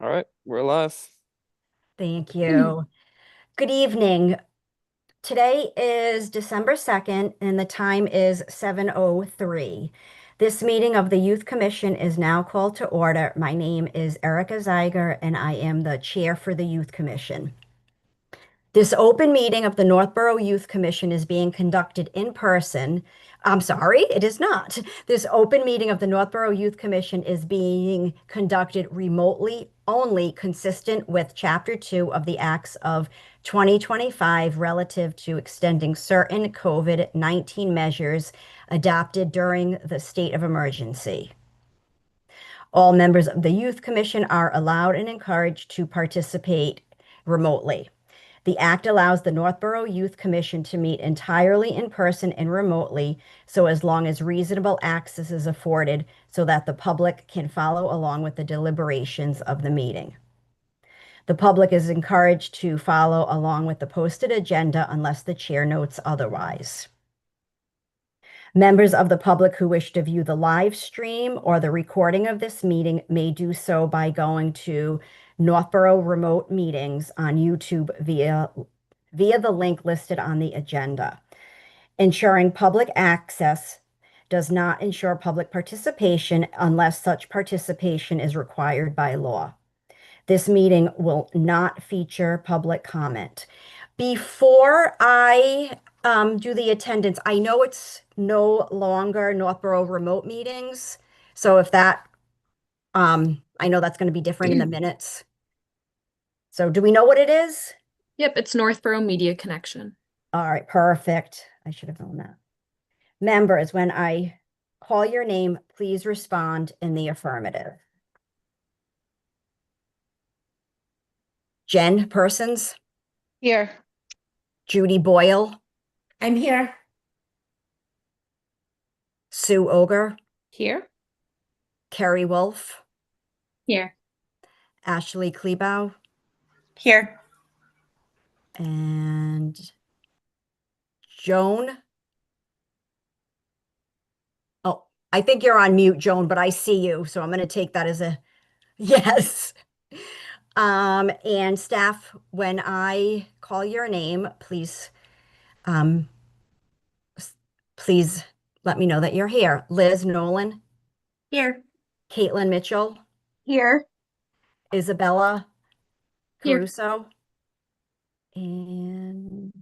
All right, we're live. Thank you. Good evening. Today is December 2nd, and the time is 7:03. This meeting of the Youth Commission is now called to order. My name is Erica Zeiger, and I am the chair for the Youth Commission. This open meeting of the Northborough Youth Commission is being conducted in person. I'm sorry, it is not. This open meeting of the Northborough Youth Commission is being conducted remotely only, consistent with Chapter 2 of the Acts of 2025 relative to extending certain COVID-19 measures adopted during the state of emergency. All members of the Youth Commission are allowed and encouraged to participate remotely. The act allows the Northborough Youth Commission to meet entirely in person and remotely, so as long as reasonable access is afforded so that the public can follow along with the deliberations of the meeting. The public is encouraged to follow along with the posted agenda unless the chair notes otherwise. Members of the public who wish to view the live stream or the recording of this meeting may do so by going to Northborough Remote Meetings on YouTube via the link listed on the agenda. Ensuring public access does not ensure public participation unless such participation is required by law. This meeting will not feature public comment. Before I do the attendance, I know it's no longer Northborough remote meetings. So if that, I know that's going to be different in the minutes. So do we know what it is? Yep, it's Northborough Media Connection. All right, perfect. I should have known that. Members, when I call your name, please respond in the affirmative. Jen Persons, Here. Judy Boyle, I'm here. Sue Oger, Here? Kerry Wolf, Here. Ashley Klebow, Here. and Joan. Oh, I think you're on mute, Joan, but I see you, so I'm going to take that as a yes. And staff, when I call your name, please let me know that you're here. Liz Nolan, Here. Caitlin Mitchell, Here. Isabella Here. Caruso, and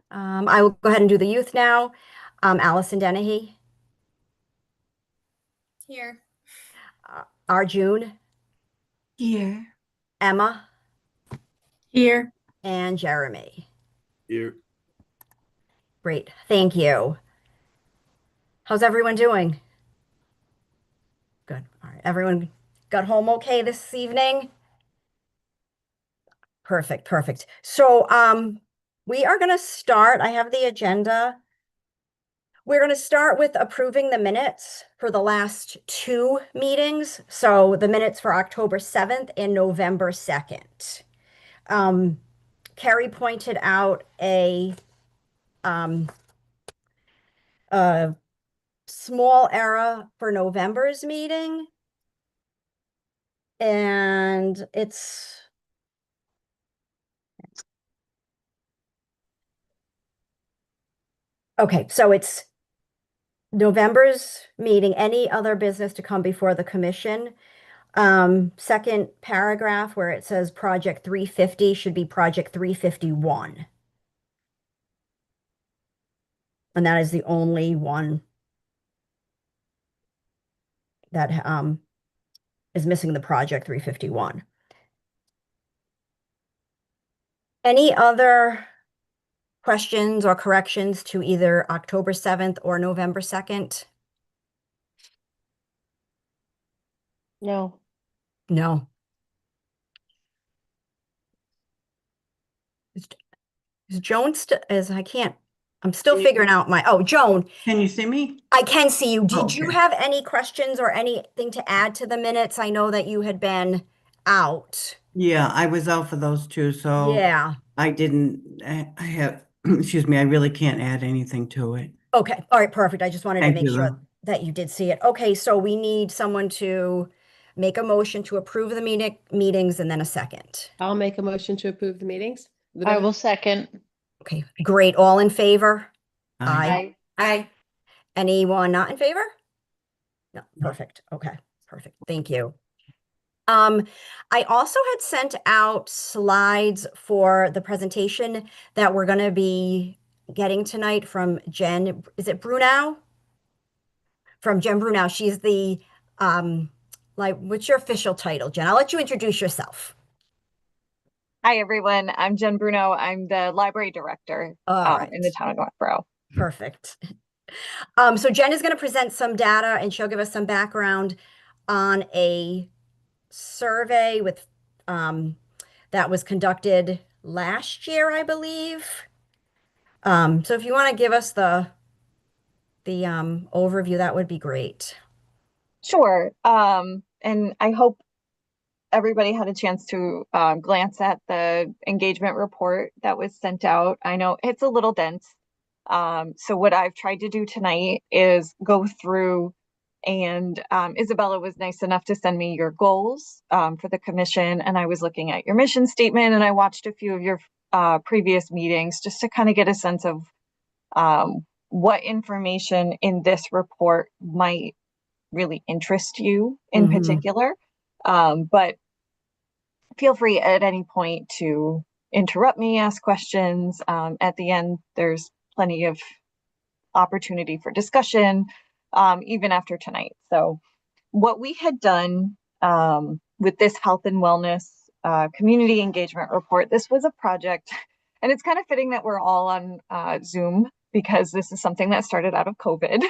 I will go ahead and do the youth now. Allison Dennehy, Here. Arjun, Here. Emma, Here. and Jeremy. Here. Great, thank you. How's everyone doing? Good. All right. Everyone got home okay this evening? Perfect, perfect. So we are going to start. I have the agenda. We're going to start with approving the minutes for the last two meetings. So the minutes for October 7th and November 2nd. Carrie pointed out a small error for November's meeting. And it's okay, so it's November's meeting, any other business to come before the commission. Second paragraph where it says project 350 should be project 351. And that is the only one that is missing the project 351. Any other questions or corrections to either October 7th or November 2nd? No. No. Is Joan I'm still figuring out Joan, Can you see me? I can see you. Did you Okay. have any questions or anything to add to the minutes? I know that you had been out. Yeah, I was out for those two, so Yeah. I didn't, I have, excuse me, I really can't add anything to it. Okay. All right. Perfect. I just wanted to Thank make you, sure though. that you did see it. Okay. So we need someone to make a motion to approve the meetings and then a second. I'll make a motion to approve the meetings. I will second. Okay, great. All in favor? Aye. Aye. Anyone not in favor? No, perfect. Okay, perfect. Thank you. I also had sent out slides for the presentation that we're going to be getting tonight from Jen. Is it Brunau? From Jen Brunau. She's the, what's your official title, Jen? I'll let you introduce yourself. Hi, everyone. I'm Jen Bruno. I'm the library director All right. in the town of Northborough. Perfect. So Jen is going to present some data and she'll give us some background on a survey with that was conducted last year, I believe. So if you want to give us the overview, that would be great. Sure. And I hope everybody had a chance to glance at the engagement report that was sent out. I know it's a little dense. So what I've tried to do tonight is go through, and Isabella was nice enough to send me your goals for the commission. And I was looking at your mission statement, and I watched a few of your previous meetings just to kind of get a sense of what information in this report might really interest you in particular. But feel free at any point to interrupt me, ask questions. At the end, there's plenty of opportunity for discussion, even after tonight. So what we had done with this health and wellness community engagement report, this was a project, and it's kind of fitting that we're all on Zoom because this is something that started out of COVID.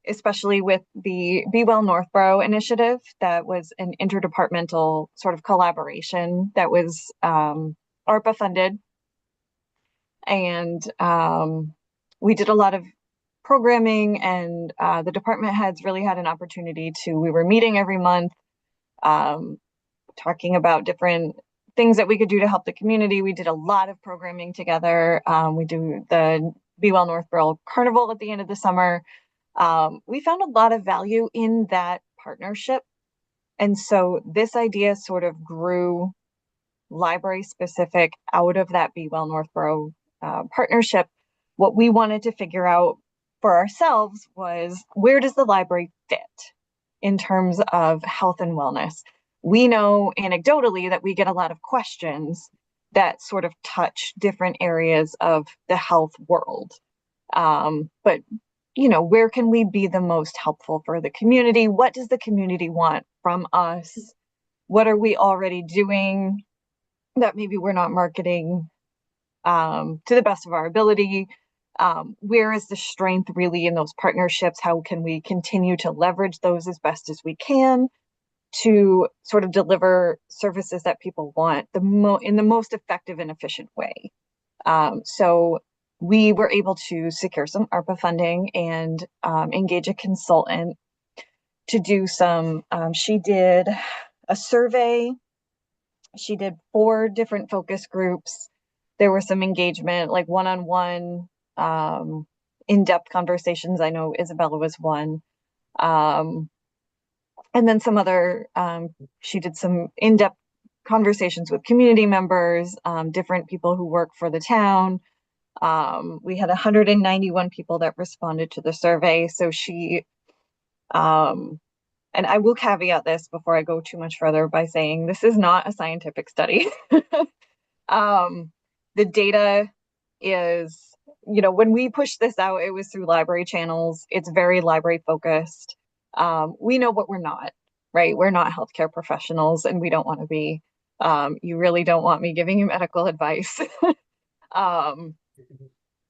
Especially with the Be Well Northborough initiative, that was an interdepartmental sort of collaboration that was ARPA funded. And we did a lot of programming, and the department heads really had an opportunity to, we were meeting every month, talking about different things that we could do to help the community. We did a lot of programming together. We do the Be Well Northborough Carnival at the end of the summer. We found a lot of value in that partnership. And so this idea sort of grew library specific out of that Be Well Northborough partnership. What we wanted to figure out for ourselves was, where does the library fit in terms of health and wellness? We know anecdotally that we get a lot of questions that sort of touch different areas of the health world. But you know, where can we be the most helpful for the community? What does the community want from us? What are we already doing that maybe we're not marketing to the best of our ability? Where is the strength really in those partnerships? How can we continue to leverage those as best as we can to sort of deliver services that people want in the most effective and efficient way? So we were able to secure some ARPA funding and engage a consultant to do some, she did a survey. She did 4 different focus groups. There was some engagement, like one-on-one, in-depth conversations. I know Isabella was one. And then some other, she did some in-depth conversations with community members, different people who work for the town. We had 191 people that responded to the survey. So she, and I will caveat this before I go too much further by saying this is not a scientific study. The data is, you know, when we pushed this out, it was through library channels. It's very library focused. We know what we're not, right? We're not healthcare professionals, and we don't want to be. You really don't want me giving you medical advice.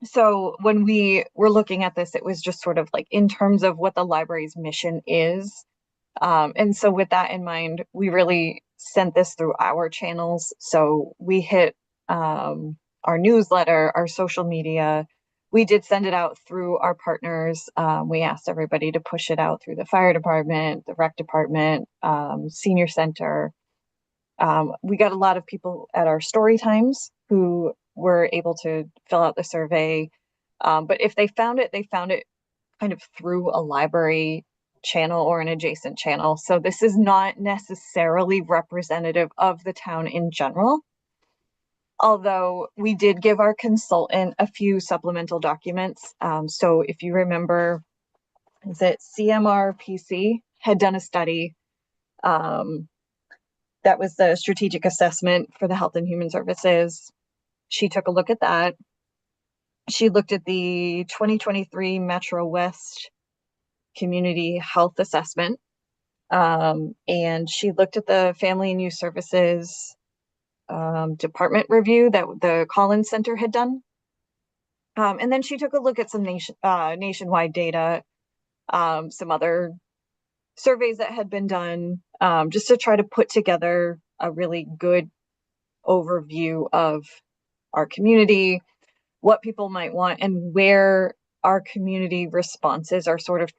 So when we were looking at this, it was just sort of like in terms of what the library's mission is. And so with that in mind, we really sent this through our channels. So we hit our newsletter, our social media. We did send it out through our partners. We asked everybody to push it out through the fire department, the rec department, senior center. We got a lot of people at our story times who were able to fill out the survey. But if they found it kind of through a library channel or an adjacent channel. So this is not necessarily representative of the town in general. Although we did give our consultant a few supplemental documents. So if you remember, is it CMRPC had done a study that was the strategic assessment for the Health and Human Services. She took a look at that. She looked at the 2023 Metro West Community Health Assessment. And she looked at the Family and Youth Services department review that the Collins Center had done. And then she took a look at some nationwide data, some other surveys that had been done, just to try to put together a really good overview of our community, what people might want, and where our community responses are sort of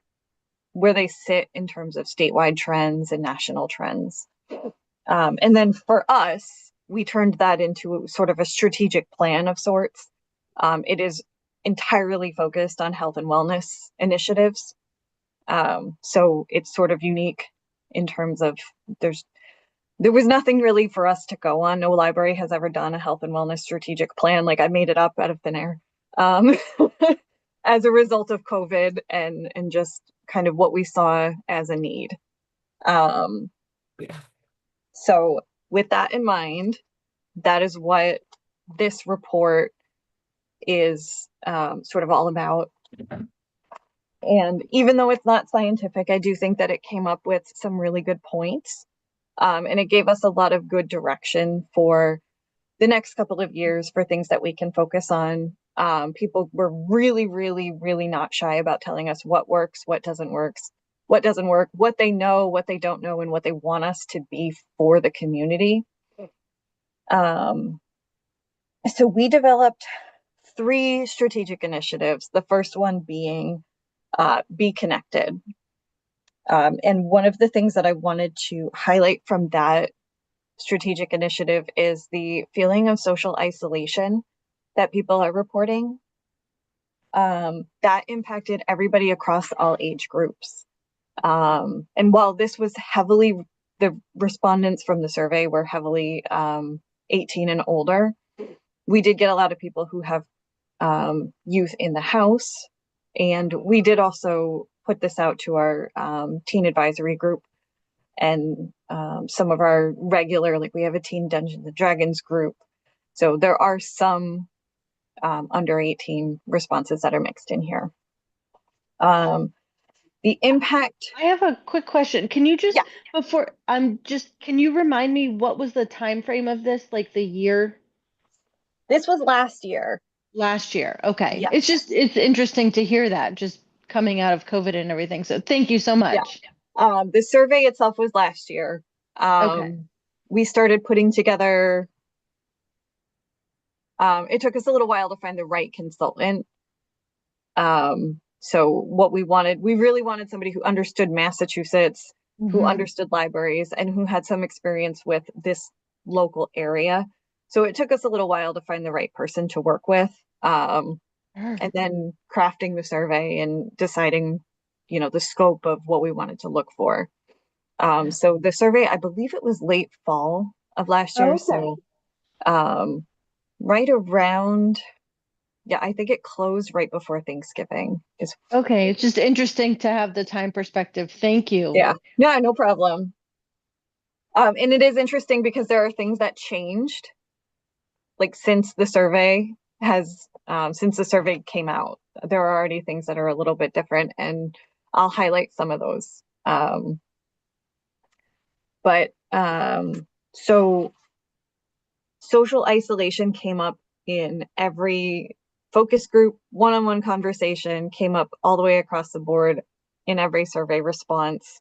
where they sit in terms of statewide trends and national trends. And then for us, we turned that into sort of a strategic plan of sorts. It is entirely focused on health and wellness initiatives. So it's sort of unique in terms of there was nothing really for us to go on. No library has ever done a health and wellness strategic plan. Like, I made it up out of thin air as a result of COVID and just kind of what we saw as a need. So with that in mind, that is what this report is sort of all about. And even though it's not scientific, I do think that it came up with some really good points. And it gave us a lot of good direction for the next couple of years for things that we can focus on. People were really, really, really not shy about telling us what works, what doesn't work, what they know, what they don't know, and what they want us to be for the community. So we developed 3 strategic initiatives, the first one being Be Connected. And one of the things that I wanted to highlight from that strategic initiative is the feeling of social isolation that people are reporting. That impacted everybody across all age groups. And while this was the respondents from the survey were heavily 18 and older, we did get a lot of people who have youth in the house. And we did also put this out to our teen advisory group and some of our regular, like we have a teen Dungeons and Dragons group. So there are some under 18 responses that are mixed in here. The impact. I have a quick question. Can you just, can you remind me what was the time frame of this, like the year? This was last year. Last year. Okay. Yeah. It's interesting to hear that just coming out of COVID and everything. So thank you so much. Yeah. The survey itself was last year. Okay. We started putting together, it took us a little while to find the right consultant. So what we really wanted somebody who understood Massachusetts, who understood libraries, and who had some experience with this local area. So it took us a little while to find the right person to work with. And then crafting the survey and deciding, the scope of what we wanted to look for. So the survey, I believe it was late fall of last year. Okay. So right around, I think it closed right before Thanksgiving. Okay. It's just interesting to have the time perspective. Thank you. Yeah, no problem. And it is interesting because there are things that changed, like since the survey came out. There are already things that are a little bit different, and I'll highlight some of those. So social isolation came up in every focus group, one-on-one conversation, came up all the way across the board in every survey response.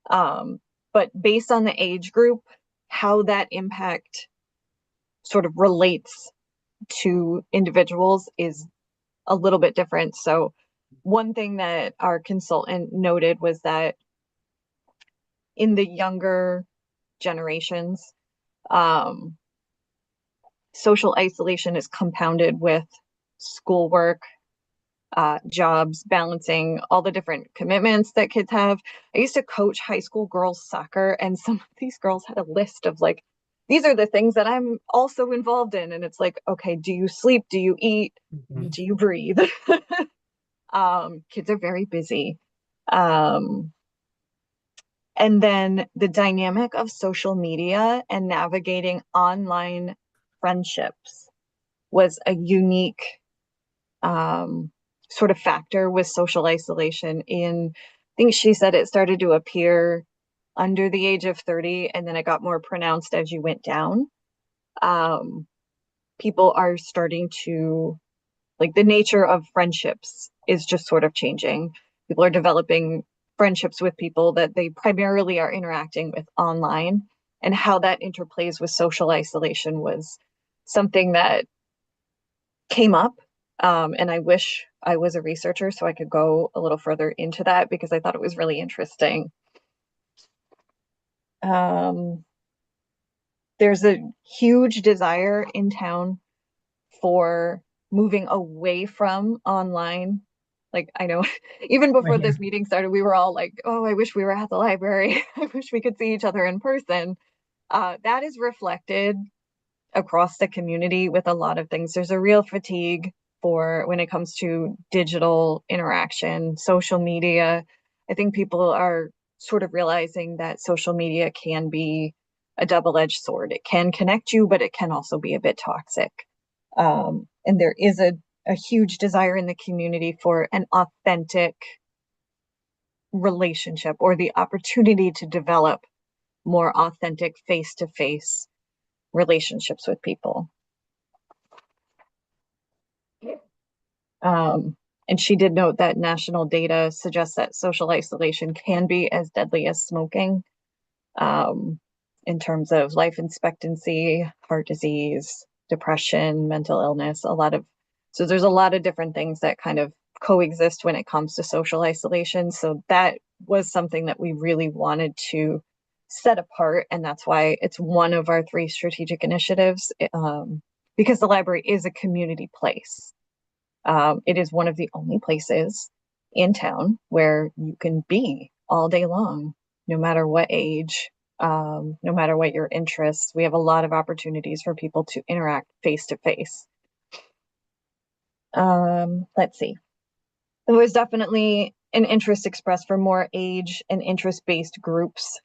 But based on the age group, how that impact sort of relates to individuals is a little bit different. So one thing that our consultant noted was that in the younger generations, social isolation is compounded with schoolwork, jobs, balancing all the different commitments that kids have. I used to coach high school girls soccer, and some of these girls had a list of like, these are the things that I'm also involved in. And it's like, okay, do you sleep? Do you eat? Mhm. Do you breathe? Kids are very busy. And then the dynamic of social media and navigating online friendships was a unique sort of factor with social isolation. I think she said it started to appear under the age of 30, and then it got more pronounced as you went down. People are starting to, like, the nature of friendships is just sort of changing. People are developing friendships with people that they primarily are interacting with online, and how that interplays with social isolation was something that came up. And I wish I was a researcher so I could go a little further into that because I thought it was really interesting. There's a huge desire in town for moving away from online. Like, I know even before Right. this meeting started, we were all like, oh, I wish we were at the library. I wish we could see each other in person. That is reflected across the community with a lot of things. There's a real fatigue for when it comes to digital interaction, social media. I think people are sort of realizing that social media can be a double-edged sword. It can connect you, but it can also be a bit toxic. And there is a huge desire in the community for an authentic relationship, or the opportunity to develop more authentic face-to-face relationships with people. And she did note that national data suggests that social isolation can be as deadly as smoking, in terms of life expectancy, heart disease, depression, mental illness, so there's a lot of different things that kind of coexist when it comes to social isolation. So that was something that we really wanted to set apart. And that's why it's one of our 3 strategic initiatives, because the library is a community place. It is one of the only places in town where you can be all day long, no matter what age, no matter what your interests. We have a lot of opportunities for people to interact face to face. Let's see. There was definitely an interest expressed for more age and interest-based groups,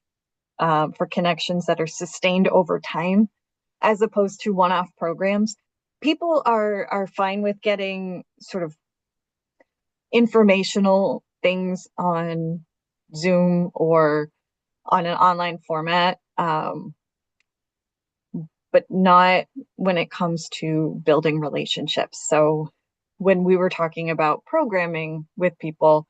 for connections that are sustained over time, as opposed to one-off programs. People are fine with getting sort of informational things on Zoom or on an online format, but not when it comes to building relationships. So when we were talking about programming with people,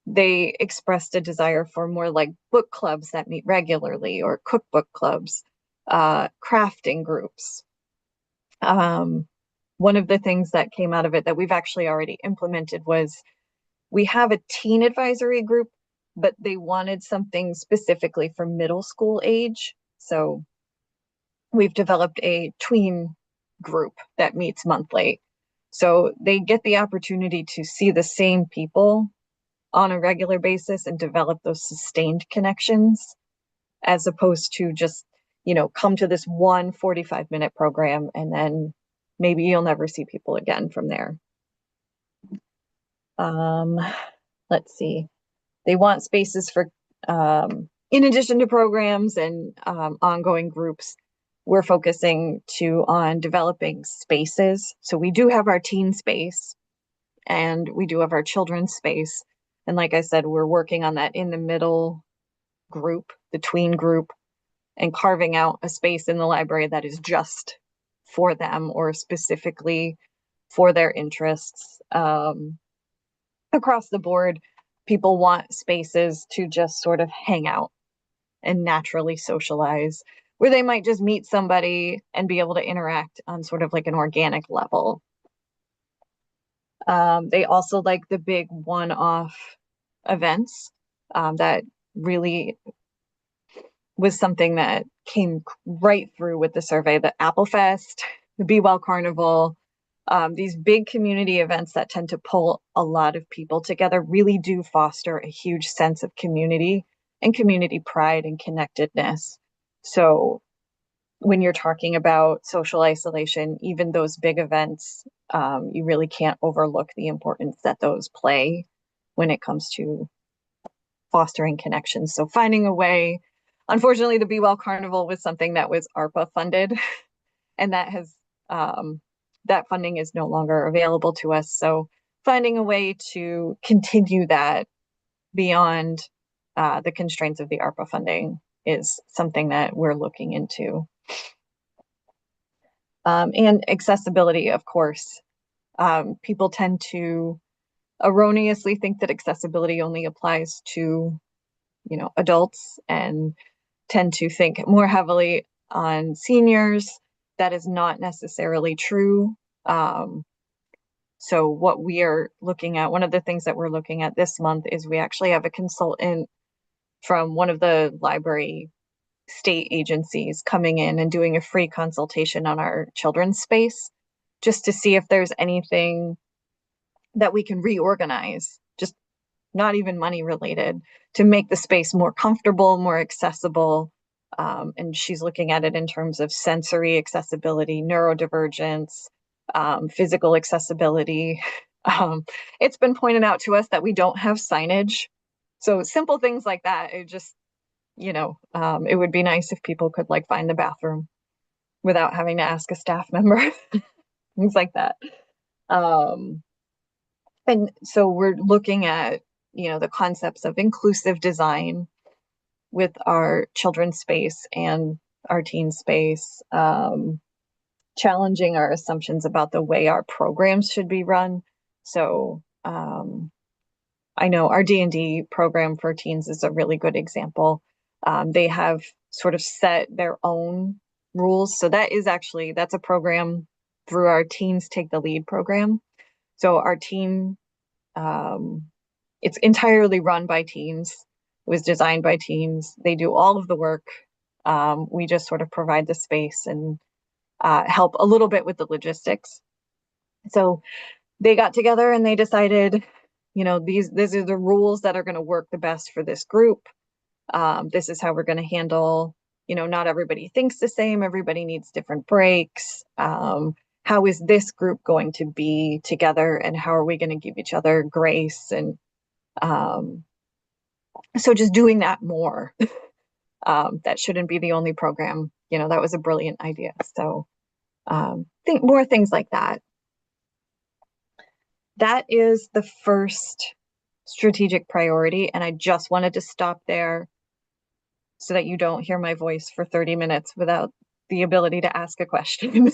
they expressed a desire for more like book clubs that meet regularly, or cookbook clubs, crafting groups. One of the things that came out of it that we've actually already implemented was, we have a teen advisory group, but they wanted something specifically for middle school age. So we've developed a tween group that meets monthly. So they get the opportunity to see the same people on a regular basis and develop those sustained connections, as opposed to just, come to this one 45-minute program and then maybe you'll never see people again from there. Let's see. They want spaces for, in addition to programs and ongoing groups, we're focusing on developing spaces. So we do have our teen space and we do have our children's space. And like I said, we're working on that in the middle group, the tween group, and carving out a space in the library that is just for them, or specifically for their interests. Across the board, people want spaces to just sort of hang out and naturally socialize, where they might just meet somebody and be able to interact on sort of like an organic level. They also like the big one-off events. That really was something that came right through with the survey: the Apple Fest, the Be Well Carnival, These big community events that tend to pull a lot of people together really do foster a huge sense of community and community pride and connectedness. So when you're talking about social isolation, even those big events, you really can't overlook the importance that those play when it comes to fostering connections. So finding a way, unfortunately, the Be Well Carnival was something that was ARPA funded, and that has that funding is no longer available to us. So finding a way to continue that beyond the constraints of the ARPA funding is something that we're looking into. And accessibility, of course. People tend to erroneously think that accessibility only applies to, adults, and tend to think more heavily on seniors. That is not necessarily true. So what we are looking at, one of the things that we're looking at this month is we actually have a consultant from one of the library state agencies coming in and doing a free consultation on our children's space, just to see if there's anything that we can reorganize, just not even money related, to make the space more comfortable, more accessible. And she's looking at it in terms of sensory accessibility, neurodivergence, physical accessibility. It's been pointed out to us that we don't have signage. So simple things like that, it just, it would be nice if people could find the bathroom without having to ask a staff member, things like that. And so we're looking at, the concepts of inclusive design with our children's space and our teen space, challenging our assumptions about the way our programs should be run. So I know our D&D program for teens is a really good example. They have sort of set their own rules. So that's a program through our Teens Take the Lead program. So our team, it's entirely run by teens. It was designed by teens. They do all of the work. We just sort of provide the space and help a little bit with the logistics. So they got together and they decided, these are the rules that are going to work the best for this group. This is how we're going to handle, not everybody thinks the same. Everybody needs different breaks. How is this group going to be together, and how are we going to give each other grace? And so just doing that more. That shouldn't be the only program. That was a brilliant idea. So think more things like that. That is the first strategic priority. And I just wanted to stop there so that you don't hear my voice for 30 minutes without the ability to ask a question.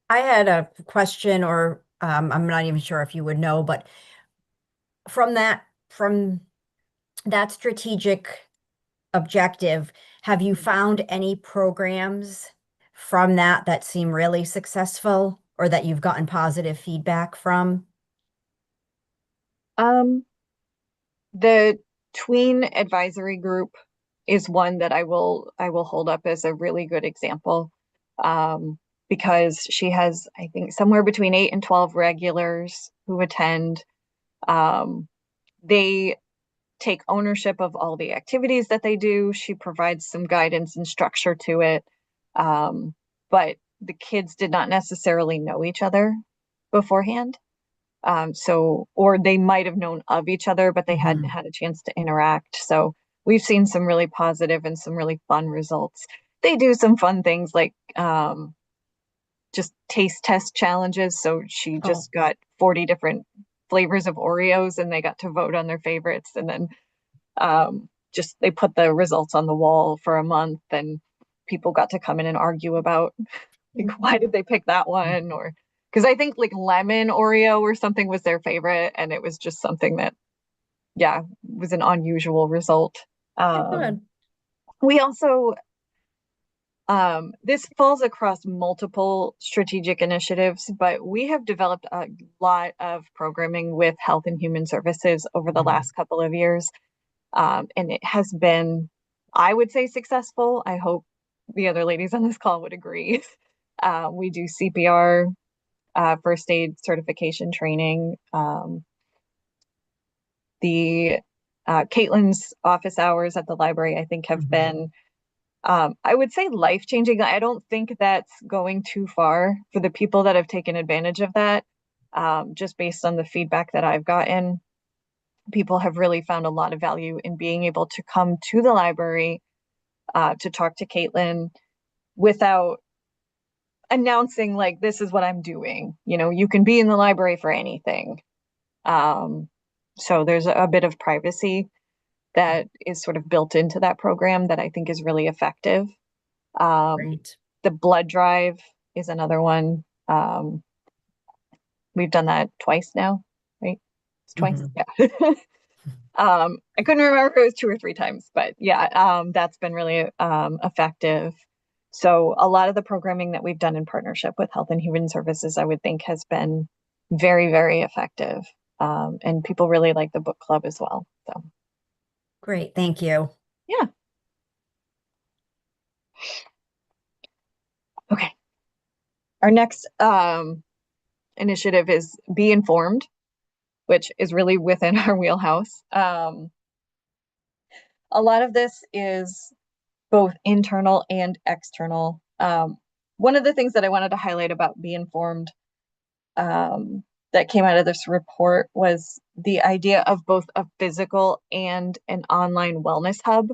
I had a question, or I'm not even sure if you would know, but from that strategic objective, have you found any programs from that seem really successful, or that you've gotten positive feedback from? The tween advisory group is one that I will hold up as a really good example, because she has, I think, somewhere between 8 and 12 regulars who attend. They take ownership of all the activities that they do. She provides some guidance and structure to it. But the kids did not necessarily know each other beforehand. Or they might have known of each other, but they hadn't had a chance to interact. So we've seen some really positive and some really fun results. They do some fun things like just taste test challenges. So she just got 40 different flavors of Oreos, and they got to vote on their favorites. And then they put the results on the wall for a month, and people got to come in and argue about why did they pick that one, or because I think lemon Oreo or something was their favorite, and it was just something that, was an unusual result. We also, this falls across multiple strategic initiatives, but we have developed a lot of programming with Health and Human Services over the last couple of years. And it has been, I would say, successful. I hope the other ladies on this call would agree. We do CPR, first aid certification training. The Caitlin's office hours at the library, I think, have Mhm. been, I would say, life-changing. I don't think that's going too far for the people that have taken advantage of that. Just based on the feedback that I've gotten, people have really found a lot of value in being able to come to the library to talk to Caitlin without announcing, like, this is what I'm doing. You know, you can be in the library for anything. So there's a bit of privacy that is sort of built into that program that I think is really effective. Great. The blood drive is another one. We've done that twice now, right? It's twice. Yeah. I couldn't remember if it was 2 or 3 times, but yeah, that's been really effective. So a lot of the programming that we've done in partnership with Health and Human Services, I would think, has been very, very effective. And people really like the book club as well. So Great. Thank you. yeah. Okay. Our next initiative is Be Informed, which is really within our wheelhouse. A lot of this is both internal and external. One of the things that I wanted to highlight about Be Informed that came out of this report was the idea of both a physical and an online wellness hub.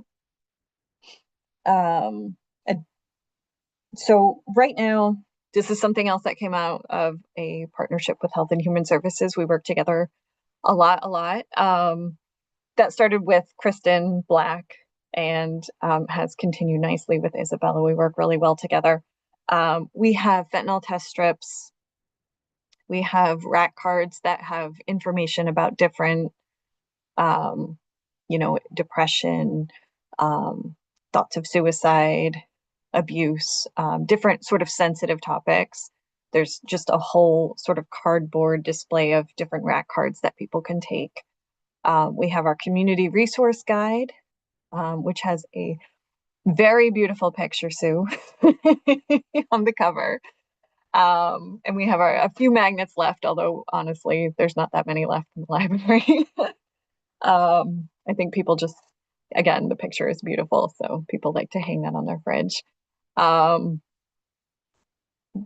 So right now, this is something else that came out of a partnership with Health and Human Services. We work together a lot. That started with Kristen Black and has continued nicely with Isabella. We work really well together. We have fentanyl test strips. We have rack cards that have information about different, depression, thoughts of suicide, abuse, different sort of sensitive topics. There's just a whole sort of cardboard display of different rack cards that people can take. We have our community resource guide, which has a very beautiful picture, Sue, on the cover. And we have a few magnets left, although honestly, there's not that many left in the library. I think people just, again, the picture is beautiful, so people like to hang that on their fridge.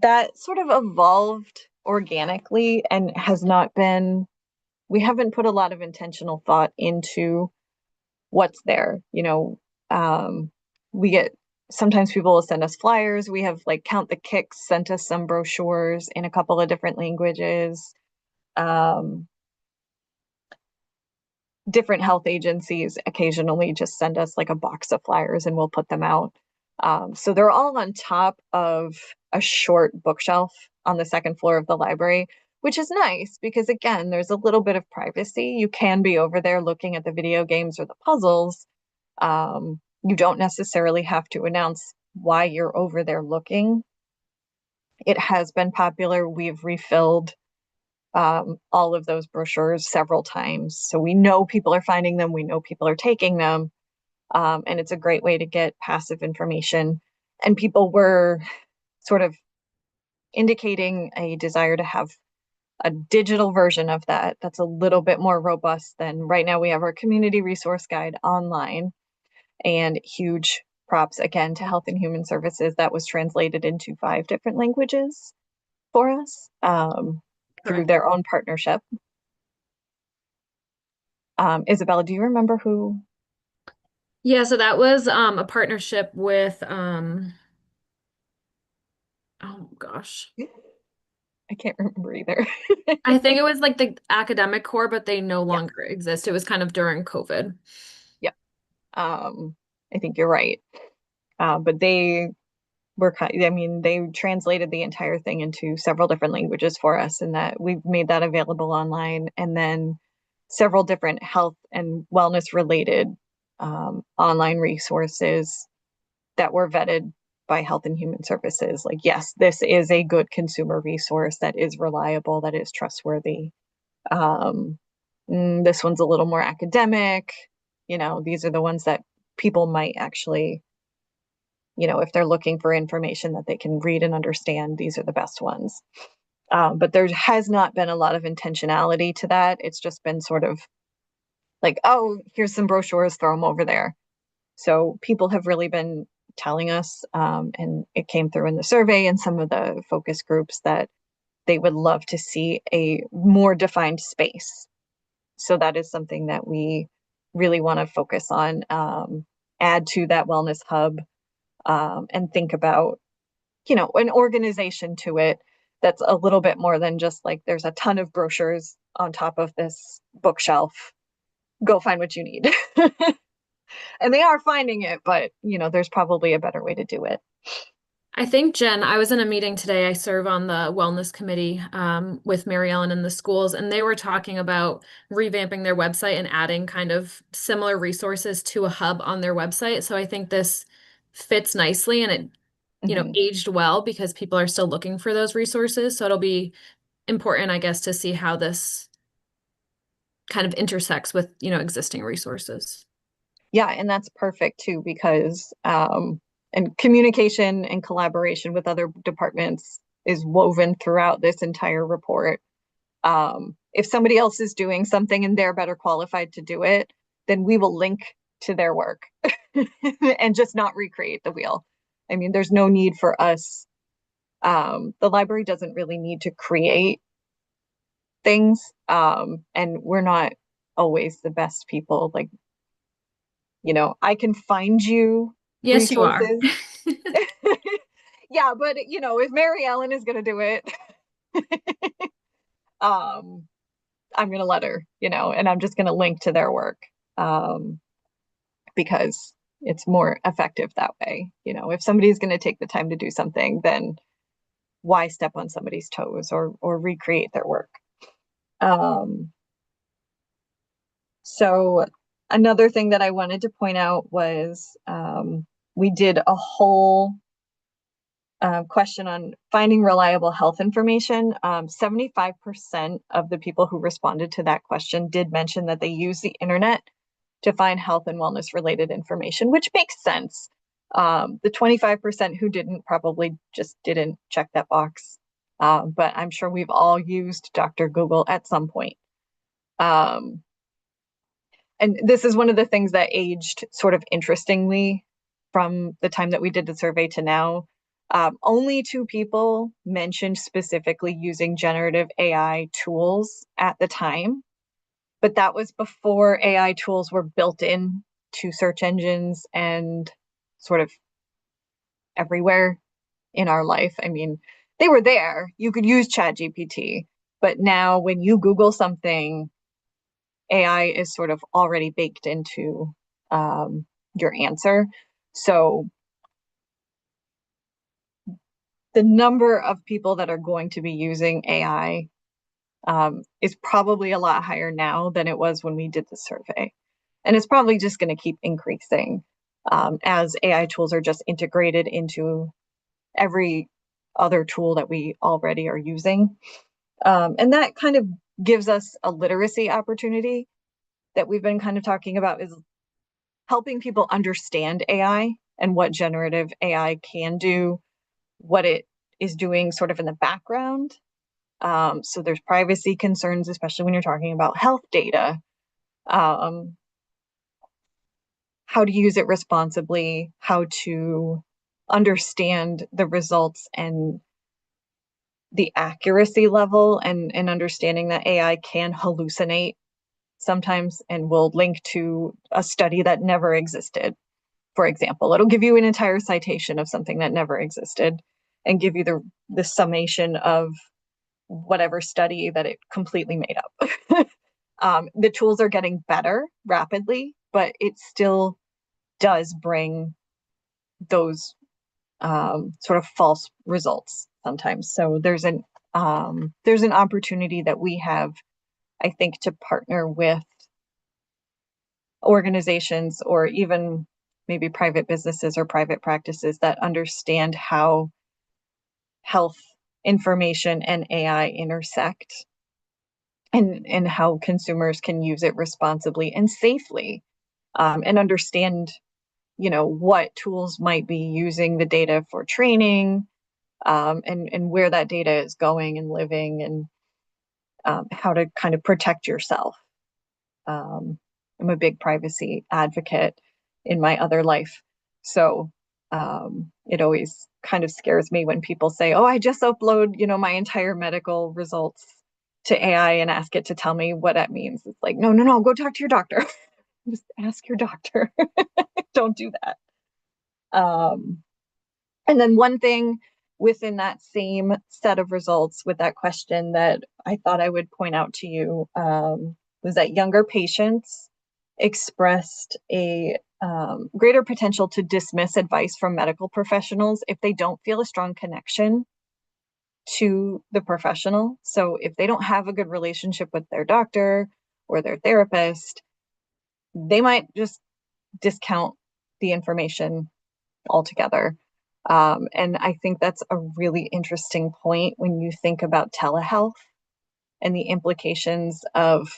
That sort of evolved organically and has not been, we haven't put a lot of intentional thought into what's there. We get, sometimes people will send us flyers. We have, like, Count the Kicks sent us some brochures in a couple of different languages. Different health agencies occasionally just send us like a box of flyers and we'll put them out. So they're all on top of a short bookshelf on the second floor of the library, which is nice because, again, there's a little bit of privacy. You can be over there looking at the video games or the puzzles. You don't necessarily have to announce why you're over there looking. It has been popular. We've refilled all of those brochures several times. So we know people are finding them. We know people are taking them. And it's a great way to get passive information. And people were sort of indicating a desire to have a digital version of that that's a little bit more robust than right now. We have our community resource guide online, and huge props again to Health and Human Services. That was translated into 5 different languages for us through their own partnership. Isabella, do you remember who? Yeah, so that was a partnership with oh gosh. I can't remember either. I think it was like the academic core, but they no longer exist. It was kind of during COVID. Yep. I think you're right. But they were they translated the entire thing into several different languages for us, and that we've made that available online. And then several different health and wellness related online resources that were vetted by Health and Human Services. Like, yes, this is a good consumer resource that is reliable, that is trustworthy. This one's a little more academic. These are the ones that people might actually if they're looking for information that they can read and understand, these are the best ones. But there has not been a lot of intentionality to that. It's just been sort of like, oh, here's some brochures, throw them over there. So people have really been telling us, and it came through in the survey and some of the focus groups, that they would love to see a more defined space. So that is something that we really want to focus on, add to that wellness hub, and think about, an organization to it that's a little bit more than just like, there's a ton of brochures on top of this bookshelf. Go find what you need. And they are finding it, but there's probably a better way to do it. I think, Jen, I was in a meeting today. I serve on the wellness committee with Mary Ellen in the schools, and they were talking about revamping their website and adding kind of similar resources to a hub on their website. So I think this fits nicely, and it, Mhm. aged well because people are still looking for those resources. So it'll be important, I guess, to see how this kind of intersects with, existing resources. Yeah, and that's perfect too, because and communication and collaboration with other departments is woven throughout this entire report. If somebody else is doing something and they're better qualified to do it, then we will link to their work and just not recreate the wheel. I mean, there's no need for us. The library doesn't really need to create things, and we're not always the best people. Like, I can find you Yes, you are. resources. Yeah, but if Mary Ellen is gonna do it, I'm gonna let her, and I'm just gonna link to their work, because it's more effective that way. If somebody's gonna take the time to do something, then why step on somebody's toes or recreate their work? So another thing that I wanted to point out was, we did a whole question on finding reliable health information. 75% of the people who responded to that question did mention that they use the internet to find health and wellness related information, which makes sense. The 25% who didn't probably just didn't check that box. But I'm sure we've all used Dr. Google at some point. And this is one of the things that aged sort of interestingly from the time that we did the survey to now. Only 2 people mentioned specifically using generative AI tools at the time, but that was before AI tools were built in to search engines and sort of everywhere in our life. I mean, they were there. You could use ChatGPT, but now when you Google something, AI is sort of already baked into your answer. So the number of people that are going to be using AI is probably a lot higher now than it was when we did the survey. And it's probably just going to keep increasing as AI tools are just integrated into every other tool that we already are using. And that kind of gives us a literacy opportunity that we've been kind of talking about, is helping people understand AI and what generative AI can do, what it is doing sort of in the background. So there's privacy concerns, especially when you're talking about health data. How to use it responsibly, how to understand the results and the accuracy level, and understanding that AI can hallucinate sometimes and will link to a study that never existed. For example, it'll give you an entire citation of something that never existed and give you the summation of whatever study that it completely made up. The tools are getting better rapidly, but it still does bring those sort of false results sometimes. So there's an opportunity that we have, I think, to partner with organizations or even maybe private businesses or private practices that understand how health information and AI intersect, and how consumers can use it responsibly and safely, and understand what tools might be using the data for training, and where that data is going and living, and how to kind of protect yourself. I'm a big privacy advocate in my other life. So it always kind of scares me when people say, oh, I just upload, my entire medical results to AI and ask it to tell me what that means. It's like, no, go talk to your doctor. Just ask your doctor. Don't do that. And then one thing within that same set of results with that question that I thought I would point out to you was that younger patients expressed a greater potential to dismiss advice from medical professionals if they don't feel a strong connection to the professional. So if they don't have a good relationship with their doctor or their therapist, they might just discount the information altogether. And I think that's a really interesting point when you think about telehealth and the implications of,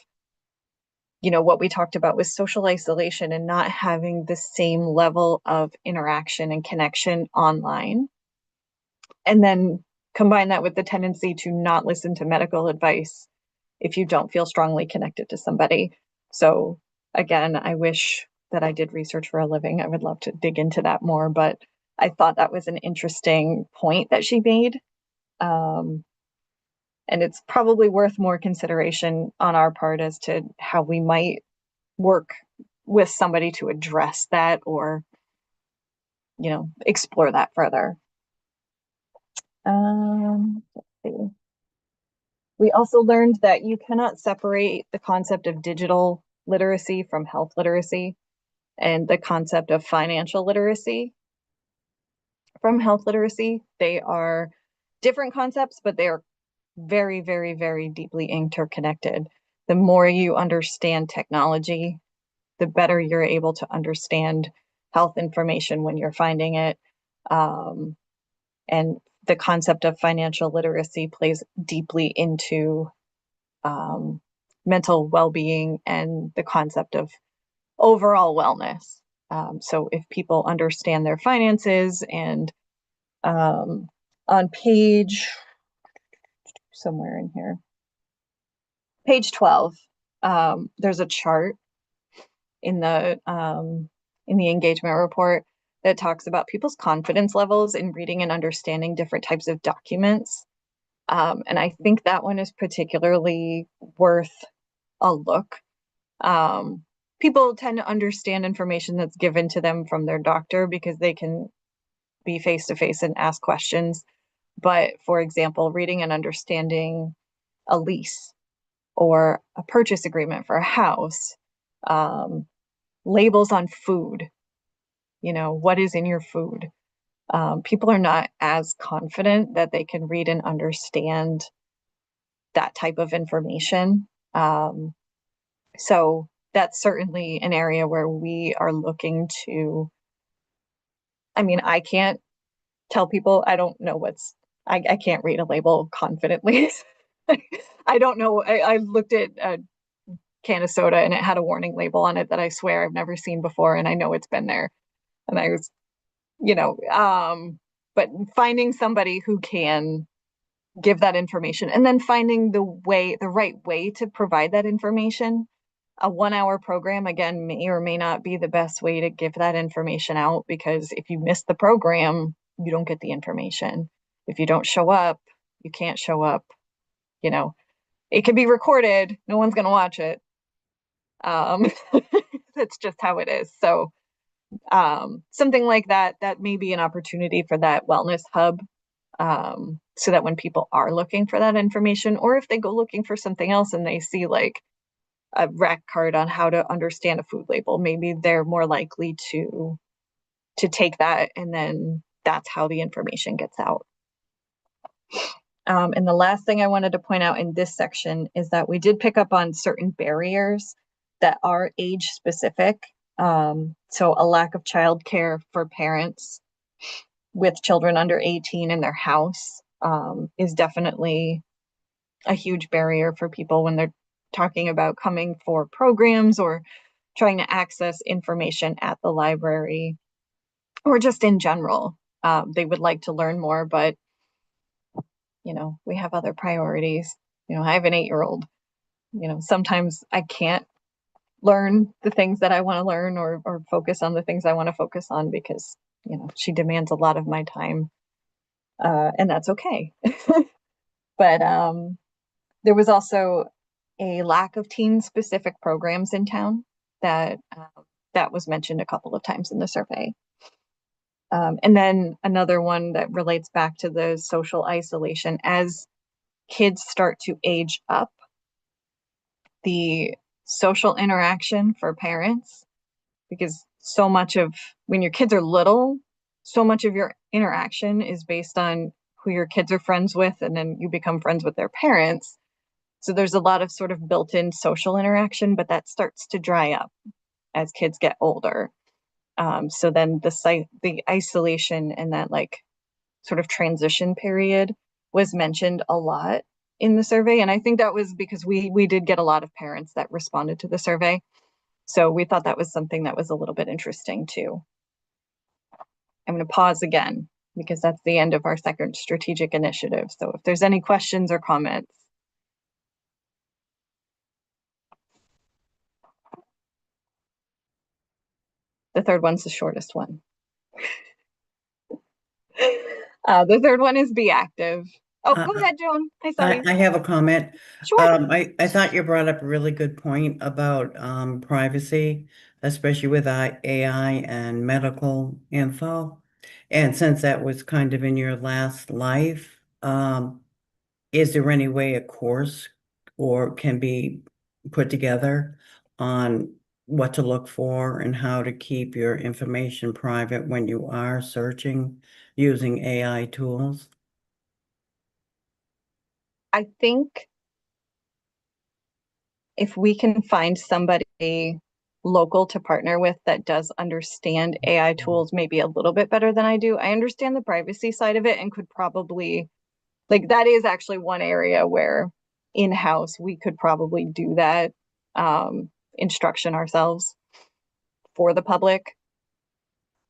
what we talked about with social isolation and not having the same level of interaction and connection online. And then combine that with the tendency to not listen to medical advice if you don't feel strongly connected to somebody. So again, I wish that I did research for a living. I would love to dig into that more, but I thought that was an interesting point that she made. And it's probably worth more consideration on our part as to how we might work with somebody to address that or, explore that further. Let's see. We also learned that you cannot separate the concept of digital literacy from health literacy and the concept of financial literacy from health literacy. They are different concepts, but they are very, very, very deeply interconnected. The more you understand technology, the better you're able to understand health information when you're finding it. And the concept of financial literacy plays deeply into mental well-being and the concept of overall wellness. So if people understand their finances, and on page, somewhere in here, page 12, there's a chart in the engagement report that talks about people's confidence levels in reading and understanding different types of documents. And I think that one is particularly worth a look. People tend to understand information that's given to them from their doctor because they can be face-to-face and ask questions. But for example, reading and understanding a lease or a purchase agreement for a house, labels on food, what is in your food? People are not as confident that they can read and understand that type of information. So that's certainly an area where we are looking to, I can't tell people, I don't know I can't read a label confidently. I don't know. I looked at a can of soda and it had a warning label on it that I swear I've never seen before. And I know it's been there. And I was, but finding somebody who can give that information and then finding the right way to provide that information. A 1-hour program, again, may or may not be the best way to give that information out, because if you miss the program, you don't get the information. If you don't show up, you can't show up. It can be recorded. No one's going to watch it. That's just how it is. So something like that may be an opportunity for that wellness hub, so that when people are looking for that information, or if they go looking for something else and they see like a rec card on how to understand a food label, maybe they're more likely to take that, and then that's how the information gets out. And the last thing I wanted to point out in this section is that we did pick up on certain barriers that are age specific. So a lack of childcare for parents with children under 18 in their house is definitely a huge barrier for people when they're talking about coming for programs or trying to access information at the library. or just in general. They would like to learn more, but we have other priorities. I have an 8-year-old. Sometimes I can't learn the things that I want to learn or focus on the things I want to focus on because, she demands a lot of my time. And that's okay. But there was also a lack of teen-specific programs in town that was mentioned a couple of times in the survey. And then another one that relates back to the social isolation. As kids start to age up, the social interaction for parents, because so much of when your kids are little, so much of your interaction is based on who your kids are friends with, and then you become friends with their parents. So there's a lot of sort of built-in social interaction, but that starts to dry up as kids get older. So then the isolation and that like sort of transition period was mentioned a lot in the survey. And I think that was because we did get a lot of parents that responded to the survey. So we thought that was something that was a little bit interesting too. I'm going to pause again because that's the end of our second strategic initiative. So if there's any questions or comments. The third one's the shortest one. The third one is be active. Oh, go ahead, Joan. I saw you. I have a comment. Sure. I thought you brought up a really good point about privacy, especially with AI and medical info. And since that was kind of in your last life, is there any way a course or can be put together on what to look for and how to keep your information private when you are searching using AI tools? I think if we can find somebody local to partner with that does understand AI tools maybe a little bit better than I do. I understand the privacy side of it and could probably, like, that is actually one area where in-house we could probably do that instruction ourselves for the public.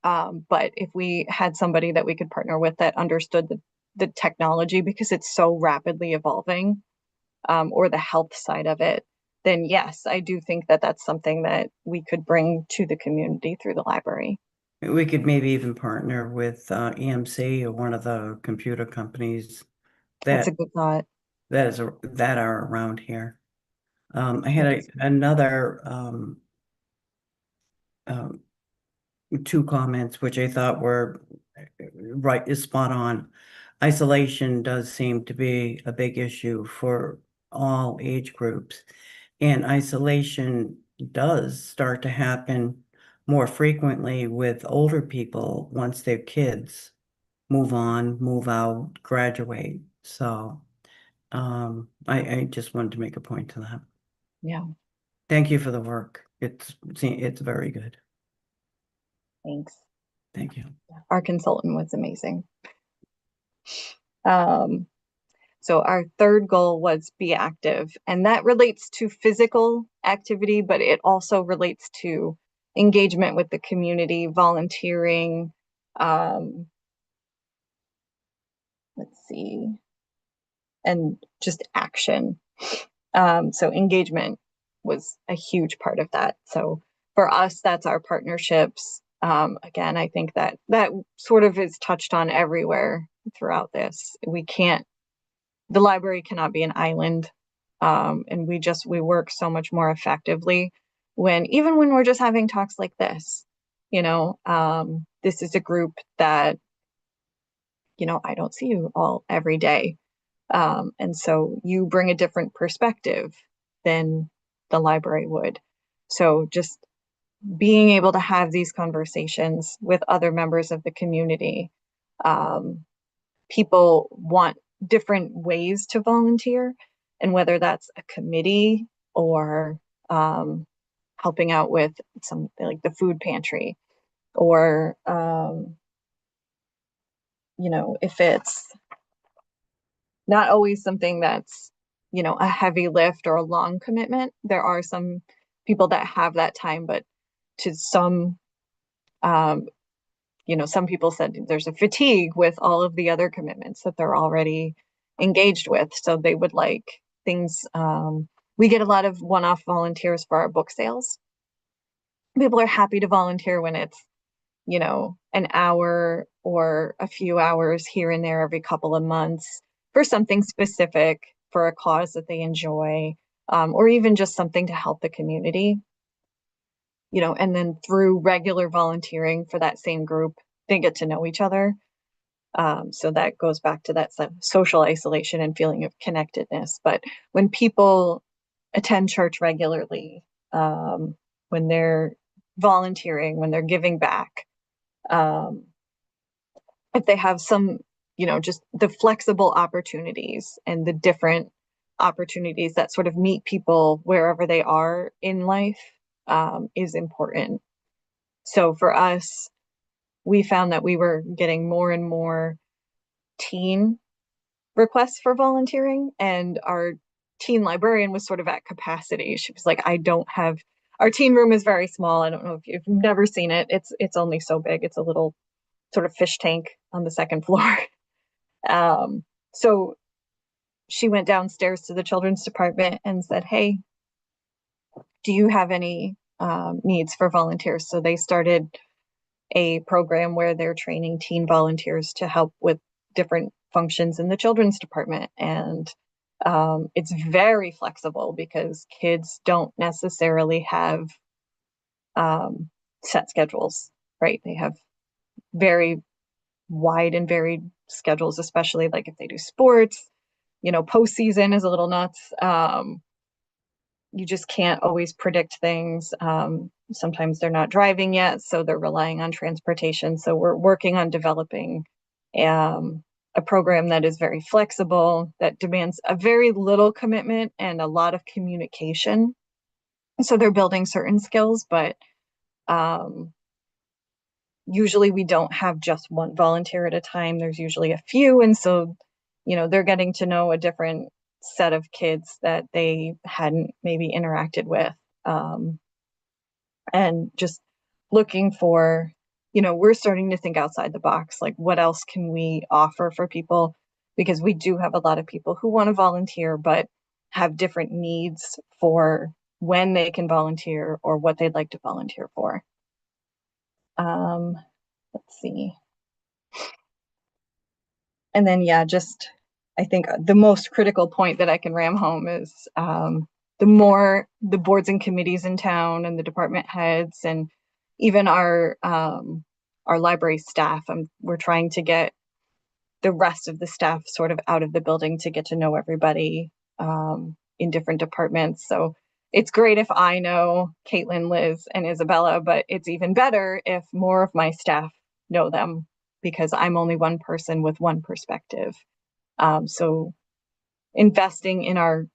But if we had somebody that we could partner with that understood the technology, because it's so rapidly evolving, or the health side of it, then yes, I do think that that's something that we could bring to the community through the library. We could maybe even partner with EMC or one of the computer companies That's that a good thought. that are around here. I had another two comments which I thought were is spot on. Isolation does seem to be a big issue for all age groups, and isolation does start to happen more frequently with older people once their kids move on, move out, graduate. So I just wanted to make a point to that. Yeah, Thank you for the work. It's very good. thanks. Thank you. Our consultant was amazing. So our third goal was be active, and that relates to physical activity, but it also relates to engagement with the community, volunteering. Let's see, and just action. So engagement was a huge part of that. So for us, that's our partnerships. Again, I think that sort of is touched on everywhere throughout this. The library cannot be an island. And we work so much more effectively even when we're just having talks like this. This is a group that, I don't see you all every day. And so you bring a different perspective than the library would. So just being able to have these conversations with other members of the community. People want different ways to volunteer, and whether that's a committee or helping out with something like the food pantry, or if it's not always something that's a heavy lift or a long commitment. There are some people that have that time, but to some some people said there's a fatigue with all of the other commitments that they're already engaged with. So they would like things. We get a lot of one-off volunteers for our book sales. People are happy to volunteer when it's, an hour or a few hours here and there every couple of months for something specific, for a cause that they enjoy, or even just something to help the community. And then through regular volunteering for that same group, they get to know each other. So that goes back to that social isolation and feeling of connectedness. But when people attend church regularly, when they're volunteering, when they're giving back, if they have some, just the flexible opportunities and the different opportunities that sort of meet people wherever they are in life, is important. So for us, we found that we were getting more and more teen requests for volunteering, and our teen librarian was sort of at capacity. She was like, our teen room is very small. I don't know if you've never seen it. It's only so big. It's a little sort of fish tank on the second floor. So she went downstairs to the children's department and said, hey, do you have any needs for volunteers? So they started a program where they're training teen volunteers to help with different functions in the children's department. And it's very flexible because kids don't necessarily have set schedules, right? They have very wide and varied schedules, especially like if they do sports, postseason is a little nuts. You just can't always predict things. Sometimes they're not driving yet, so they're relying on transportation. So we're working on developing a program that is very flexible, that demands a very little commitment and a lot of communication. So they're building certain skills, but usually we don't have just one volunteer at a time. There's usually a few. And so, they're getting to know a different set of kids that they hadn't maybe interacted with. And just looking for, we're starting to think outside the box, like what else can we offer for people? Because we do have a lot of people who want to volunteer, but have different needs for when they can volunteer or what they'd like to volunteer for. Let's see. And then, I think the most critical point that I can ram home is the more the boards and committees in town and the department heads and even our library staff, we're trying to get the rest of the staff sort of out of the building to get to know everybody in different departments. So it's great if I know Caitlin, Liz, and Isabella, but it's even better if more of my staff know them, because I'm only one person with one perspective. So investing in our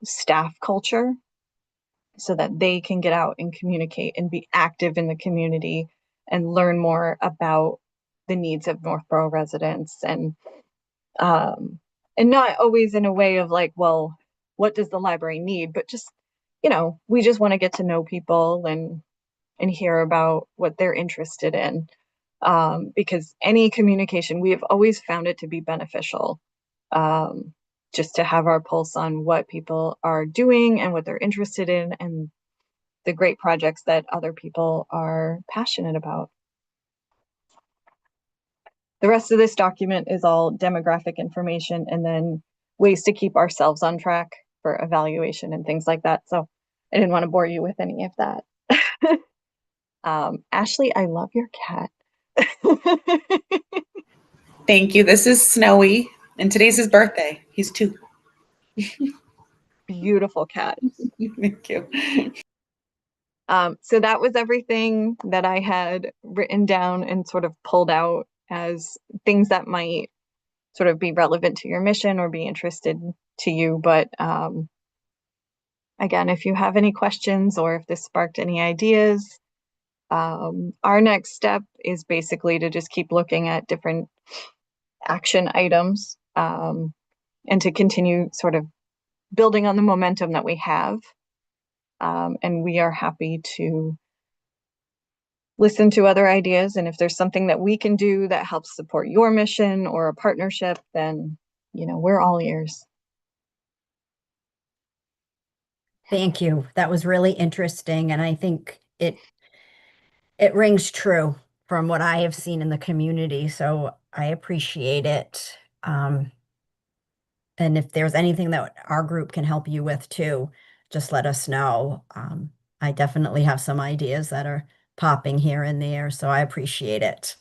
staff culture so that they can get out and communicate and be active in the community and learn more about the needs of Northborough residents, and not always in a way of like, well, what does the library need? But just, we just want to get to know people and hear about what they're interested in. Because any communication, we have always found it to be beneficial, just to have our pulse on what people are doing and what they're interested in and the great projects that other people are passionate about. The rest of this document is all demographic information and then ways to keep ourselves on track for evaluation and things like that. So I didn't want to bore you with any of that. Ashley, I love your cat. Thank you. This is Snowy, and today's his birthday. He's 2. Beautiful cat. Thank you. So that was everything that I had written down and sort of pulled out as things that might sort of be relevant to your mission or be interested to you. But again, if you have any questions or if this sparked any ideas, our next step is basically to just keep looking at different action items and to continue sort of building on the momentum that we have. And we are happy to listen to other ideas. And if there's something that we can do that helps support your mission or a partnership, then, we're all ears. Thank you. That was really interesting, and I think it rings true from what I have seen in the community, so I appreciate it. And if there's anything that our group can help you with too, just let us know. I definitely have some ideas that are popping here and there, so I appreciate it.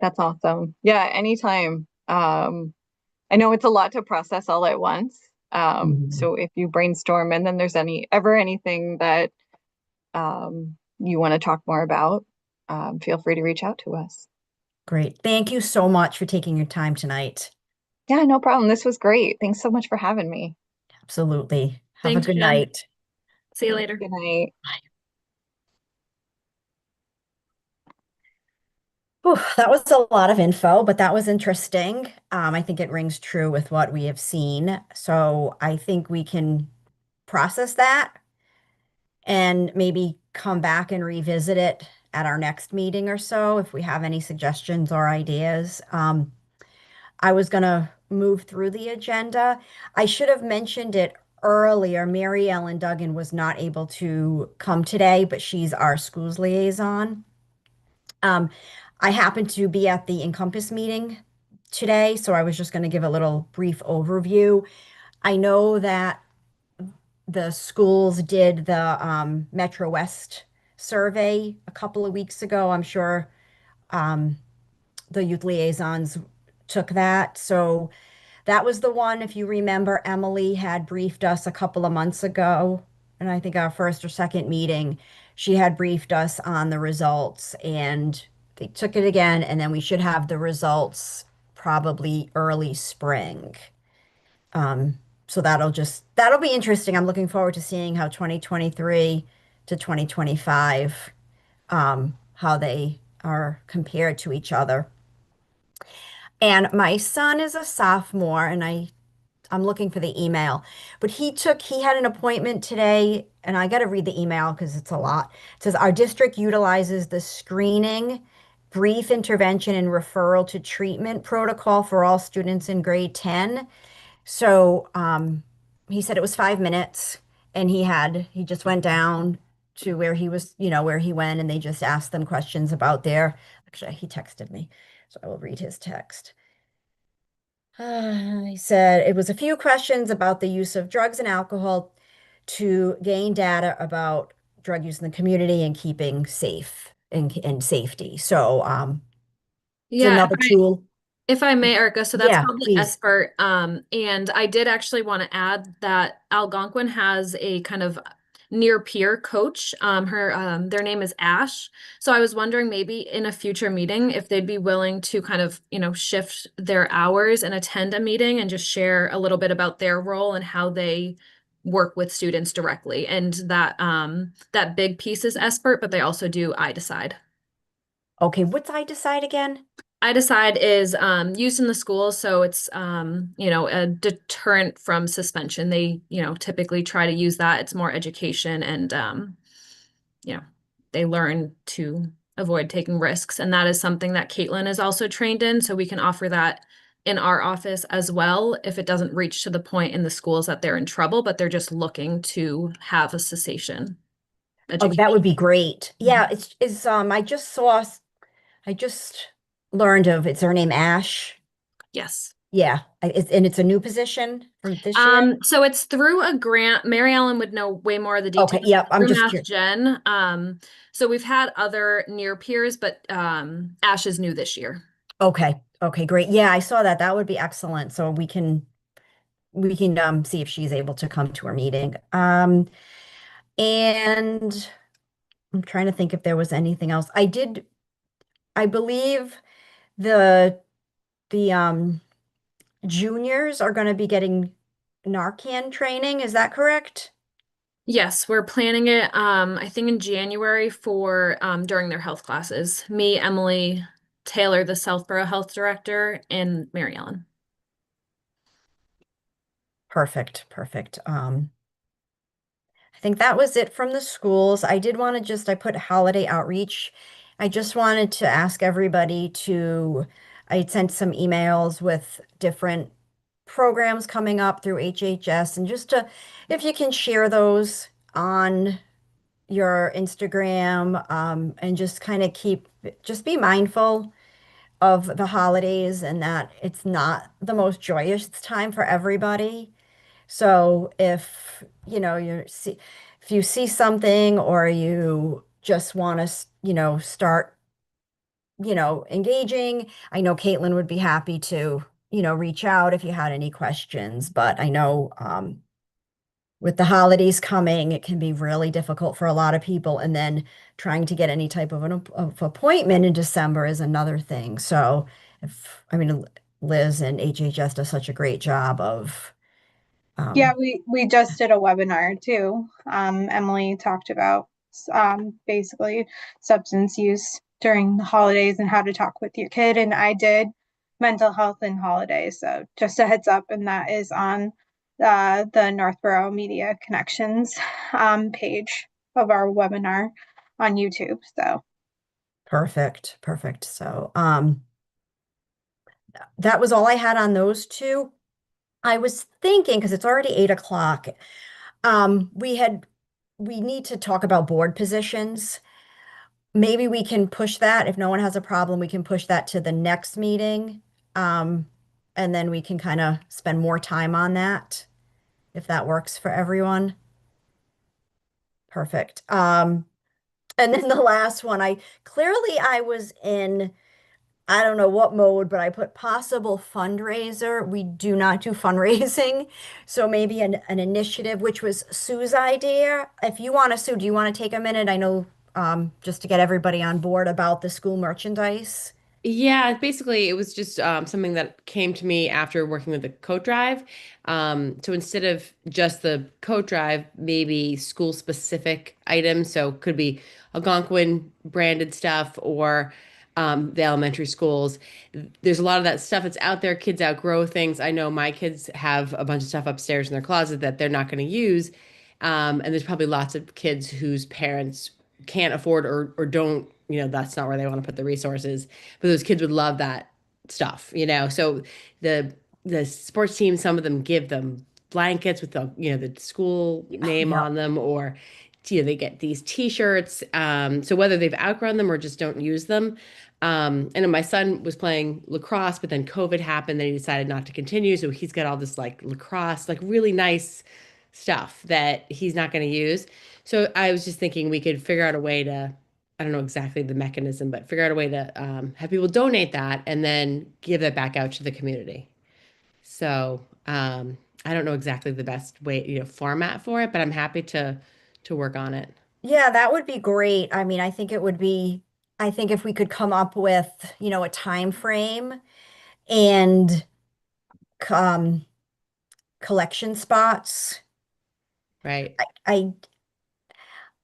That's awesome. Yeah, anytime. I know it's a lot to process all at once. Mhm. So if you brainstorm and then there's anything that you want to talk more about, feel free to reach out to us. Great. Thank you so much for taking your time tonight. Yeah, no problem. This was great. Thanks so much for having me. Absolutely. Have a Thanks, good Jen. night. See you later. Good night. Whew, that was a lot of info, but that was interesting. I think it rings true with what we have seen. So I think we can process that and maybe come back and revisit it at our next meeting or so if we have any suggestions or ideas. I was going to move through the agenda. I should have mentioned it earlier. Mary Ellen Duggan was not able to come today, but she's our schools liaison. I happened to be at the Encompass meeting today, so I was just going to give a little brief overview. I know that the schools did the Metro West survey a couple of weeks ago. I'm sure the youth liaisons took that. So that was the one, if you remember, Emily had briefed us a couple of months ago, and I think our first or second meeting, she had briefed us on the results, and they took it again, and then we should have the results probably early spring. So that'll be interesting. I'm looking forward to seeing how 2023 to 2025, how they are compared to each other. And my son is a sophomore, and I'm looking for the email, but he had an appointment today, and I got to read the email because it's a lot. It says our district utilizes the screening, brief intervention, and referral to treatment protocol for all students in grade 10. So he said it was 5 minutes, and he just went down to where he was, where he went, and they just asked them questions about actually, he texted me, so I will read his text. He said it was a few questions about the use of drugs and alcohol to gain data about drug use in the community and keeping safe and safety. So it's Yeah, another tool. if I may, Erica, so that's Yeah, called the please. SBIRT. And I did actually want to add that Algonquin has a kind of near peer coach. Their name is Ash. So I was wondering maybe in a future meeting if they'd be willing to kind of, shift their hours and attend a meeting and just share a little bit about their role and how they work with students directly. And that big piece is SBIRT, but they also do iDecide. Okay, what's iDecide again? iDecide is used in the schools, so it's a deterrent from suspension. They typically try to use that. It's more education, and they learn to avoid taking risks, and that is something that Caitlin is also trained in. So we can offer that in our office as well if it doesn't reach to the point in the schools that they're in trouble, but they're just looking to have a cessation Oh, education. that would be great. Yeah, it's I just learned of it's her name Ash. Yes. Yeah, and it's a new position from this year. So it's through a grant. Mary Ellen would know way more of the details. Okay, yep, I'm Through just Mass curious. Gen. So we've had other near peers, but Ash is new this year. Okay, great. Yeah, I saw that. That would be excellent. So we can see if she's able to come to our meeting. And I'm trying to think if there was anything else. I believe the juniors are going to be getting Narcan training. Is that correct? Yes, we're planning it, I think in January for during their health classes. Me, Emily, Taylor, the Southborough Health Director, and Mary Ellen. Perfect. I think that was it from the schools. I did want to I put holiday outreach I just wanted to ask everybody to, I sent some emails with different programs coming up through HHS and just to, if you can share those on your Instagram, and just kind of just be mindful of the holidays and that it's not the most joyous time for everybody. So if, if you see something or you just want to, start, engaging, I know Caitlin would be happy to, reach out if you had any questions, but I know, with the holidays coming, it can be really difficult for a lot of people. And then trying to get any type of of appointment in December is another thing. So I mean, Liz and HHS does such a great job of, Yeah, we just did a webinar too. Emily talked about basically substance use during the holidays and how to talk with your kid, and I did mental health and holidays. So just a heads up, and that is on the Northborough Media Connections page of our webinar on YouTube. So perfect, perfect. So, that was all I had on those two. I was thinking, because it's already 8 o'clock, we need to talk about board positions. Maybe we can push that. If no one has a problem, we can push that to the next meeting. And then we can kind of spend more time on that, if that works for everyone. Perfect. And then the last one, I was in, I don't know what mode, but I put possible fundraiser. We do not do fundraising. So maybe an initiative, which was Sue's idea. If you want to, Sue, do you want to take a minute? I know, just to get everybody on board about the school merchandise. Yeah, basically, it was just something that came to me after working with the coat drive. So instead of just the coat drive, maybe school specific items. So it could be Algonquin branded stuff or the elementary schools. There's a lot of that stuff that's out there. Kids outgrow things. I know my kids have a bunch of stuff upstairs in their closet that they're not going to use. And there's probably lots of kids whose parents can't afford or don't, that's not where they want to put the resources. But those kids would love that stuff. So the sports team, some of them give them blankets with the school name Yeah. on them, or they get these t-shirts. So whether they've outgrown them or just don't use them. And then my son was playing lacrosse, but then COVID happened, then he decided not to continue. So he's got all this like lacrosse, like really nice stuff that he's not going to use. So I was just thinking we could figure out a way to, I don't know exactly the mechanism, but figure out a way to have people donate that and then give that back out to the community. So I don't know exactly the best way, format for it, but I'm happy to work on it. Yeah, that would be great. I mean, I think if we could come up with, a time frame and um collection spots. Right. I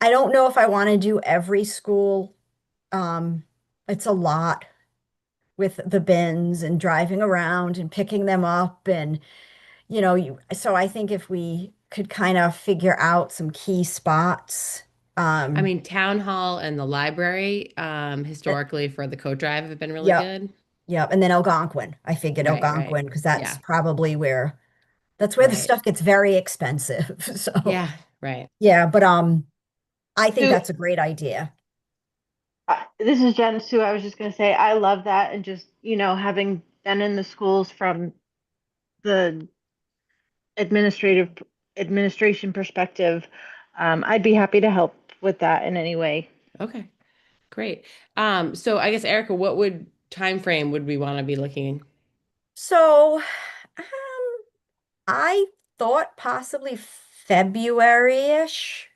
I don't know if I want to do every school. It's a lot with the bins and driving around and picking them up and so I think if we could kind of figure out some key spots. I mean, town hall and the library, historically for the coat drive have been really Yep. good. Yep. And then Algonquin. I figured Right, Algonquin because that's Yeah. probably that's where the Right. stuff gets very expensive. So Yeah, right. yeah, but I think Sue, that's a great idea. this is Jen. Sue, I was just going to say, I love that. And just, having been in the schools from the administration perspective, I'd be happy to help with that in any way. Okay, great. So I guess Erica, what time frame would we want to be looking? So I thought possibly February-ish.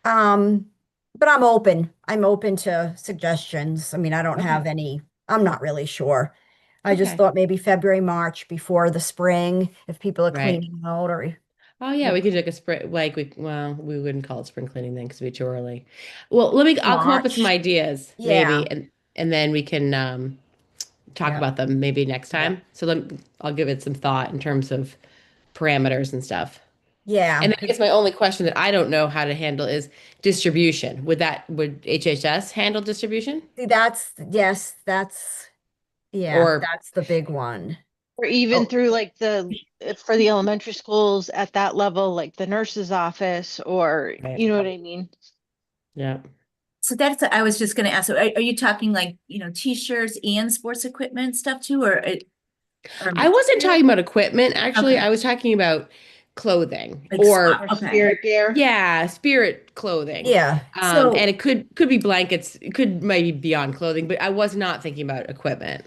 But I'm open. I'm open to suggestions. I mean, I don't Okay. have any, I'm not really sure. I just Okay. thought maybe February, March before the spring, if people are Right. cleaning out or Oh yeah, we could do like a spring, we wouldn't call it spring cleaning then because it'd be too early. Well, I'll come up with some March. ideas Yeah. maybe, and then we can talk Yeah. about them maybe next Yeah. time. So I'll give it some thought in terms of parameters and stuff. Yeah. And I guess my only question that I don't know how to handle is distribution. Would HHS handle distribution? See, yes, Or that's the big one. Or even Oh. through like for the elementary schools at that level, like the nurse's office, or Right. you know what I mean? Yeah. So that's, I was just gonna ask, so are you talking like, t-shirts and sports equipment stuff too, or I wasn't talking about equipment, actually. Okay. I was talking about clothing Like or swap, okay. Spirit gear. yeah, spirit clothing. Yeah. So- And it could be blankets, it could maybe beyond clothing, but I was not thinking about equipment.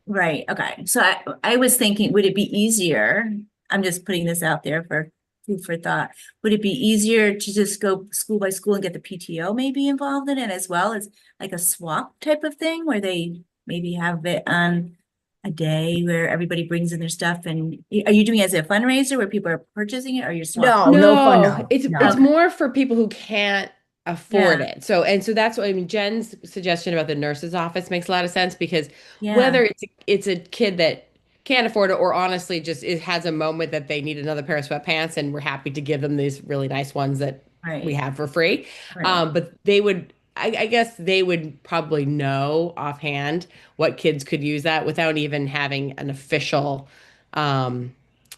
Right, okay. So I was thinking, would it be easier? I'm just putting this out there for food for thought. Would it be easier to just go school by school and get the PTO maybe involved in it as well as like a swap type of thing where they maybe have it on a day where everybody brings in their stuff, and are you doing it as a fundraiser where people are purchasing it, or you're swapping? No fun, no. It's No. more for people who can't afford Yeah. it. So that's what I mean. Jen's suggestion about the nurse's office makes a lot of sense because Yeah. whether it's a kid that can't afford it or honestly just has a moment that they need another pair of sweatpants and we're happy to give them these really nice ones that Right. we have for free. Right. But they would, I guess they would probably know offhand what kids could use that without even having an official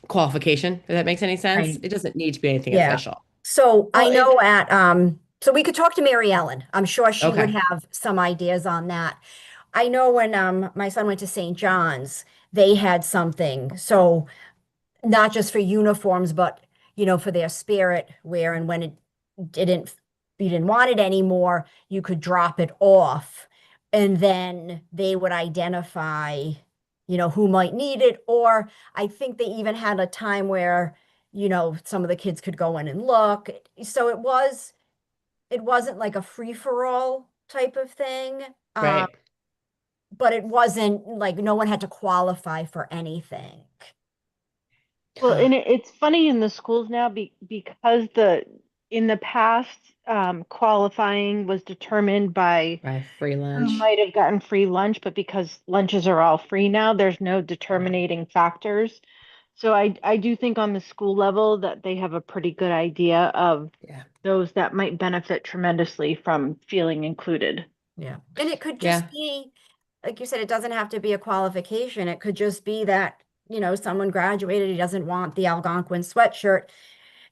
qualification, if that makes any sense. Right. It doesn't need to be anything Yeah. official. So I Well, know so we could talk to Mary Ellen. I'm sure she would Okay. have some ideas on that. I know when my son went to St. John's, they had something. So not just for uniforms, but for their spirit wear, and when you didn't want it anymore, you could drop it off, and then they would identify, who might need it. Or I think they even had a time where, some of the kids could go in and look. So it wasn't like a free-for-all type of thing. Right. But it wasn't like no one had to qualify for anything. Well, and it's funny in the schools now because in the past, qualifying was determined by By free who lunch. might have gotten free lunch, but because lunches are all free now, there's no determining factors. So I do think on the school level that they have a pretty good idea of Yeah. those that might benefit tremendously from feeling included. Yeah. And it could Yeah. just be, like you said, it doesn't have to be a qualification. It could just be that, someone graduated, he doesn't want the Algonquin sweatshirt,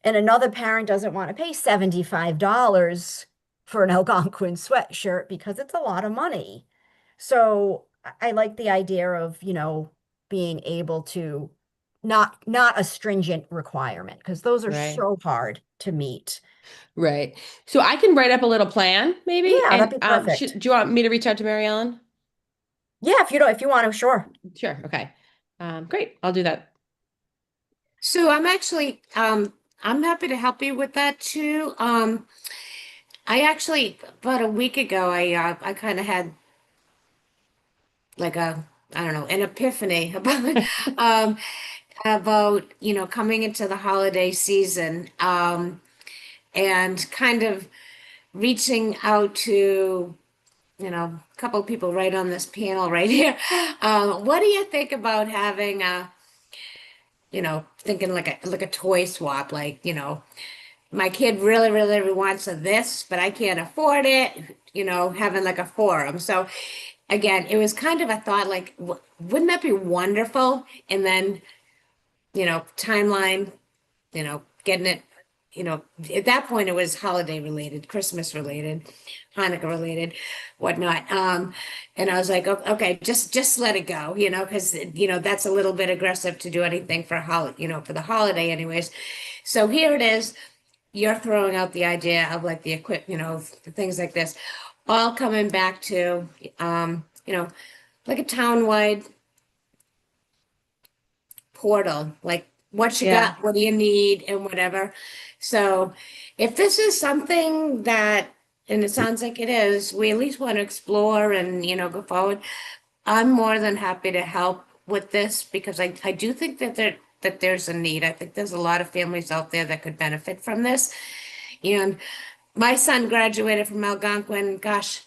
and another parent doesn't want to pay $75 for an Algonquin sweatshirt because it's a lot of money. So I like the idea of, being able to not a stringent requirement, because those are Right. so hard to meet. Right. So I can write up a little plan, maybe. Yeah, And that'd be perfect. do you want me to reach out to Mary Ellen? Yeah, if you want to, sure. Sure. Okay. Great. I'll do that. So I'm actually I'm happy to help you with that too. I actually about a week ago I kind of had like I don't know, an epiphany about coming into the holiday season and kind of reaching out to a couple of people right on this panel right here. What do you think about having thinking like a toy swap, like, my kid really, really wants this, but I can't afford it, having like a forum. So again, it was kind of a thought like, wouldn't that be wonderful? And then, timeline, getting it, at that point it was holiday related, Christmas related, Hanukkah related, whatnot. And I was like, okay, just let it go, because, that's a little bit aggressive to do anything for for the holiday anyways. So here it is. You're throwing out the idea of like the equipment, things like this, all coming back to, like a town-wide portal, like what you Yeah. got, what do you need, and whatever. So if this is something that, and it sounds like it is, we at least want to explore and, go forward, I'm more than happy to help with this because I do think that there's a need. I think there's a lot of families out there that could benefit from this. And my son graduated from Algonquin, gosh,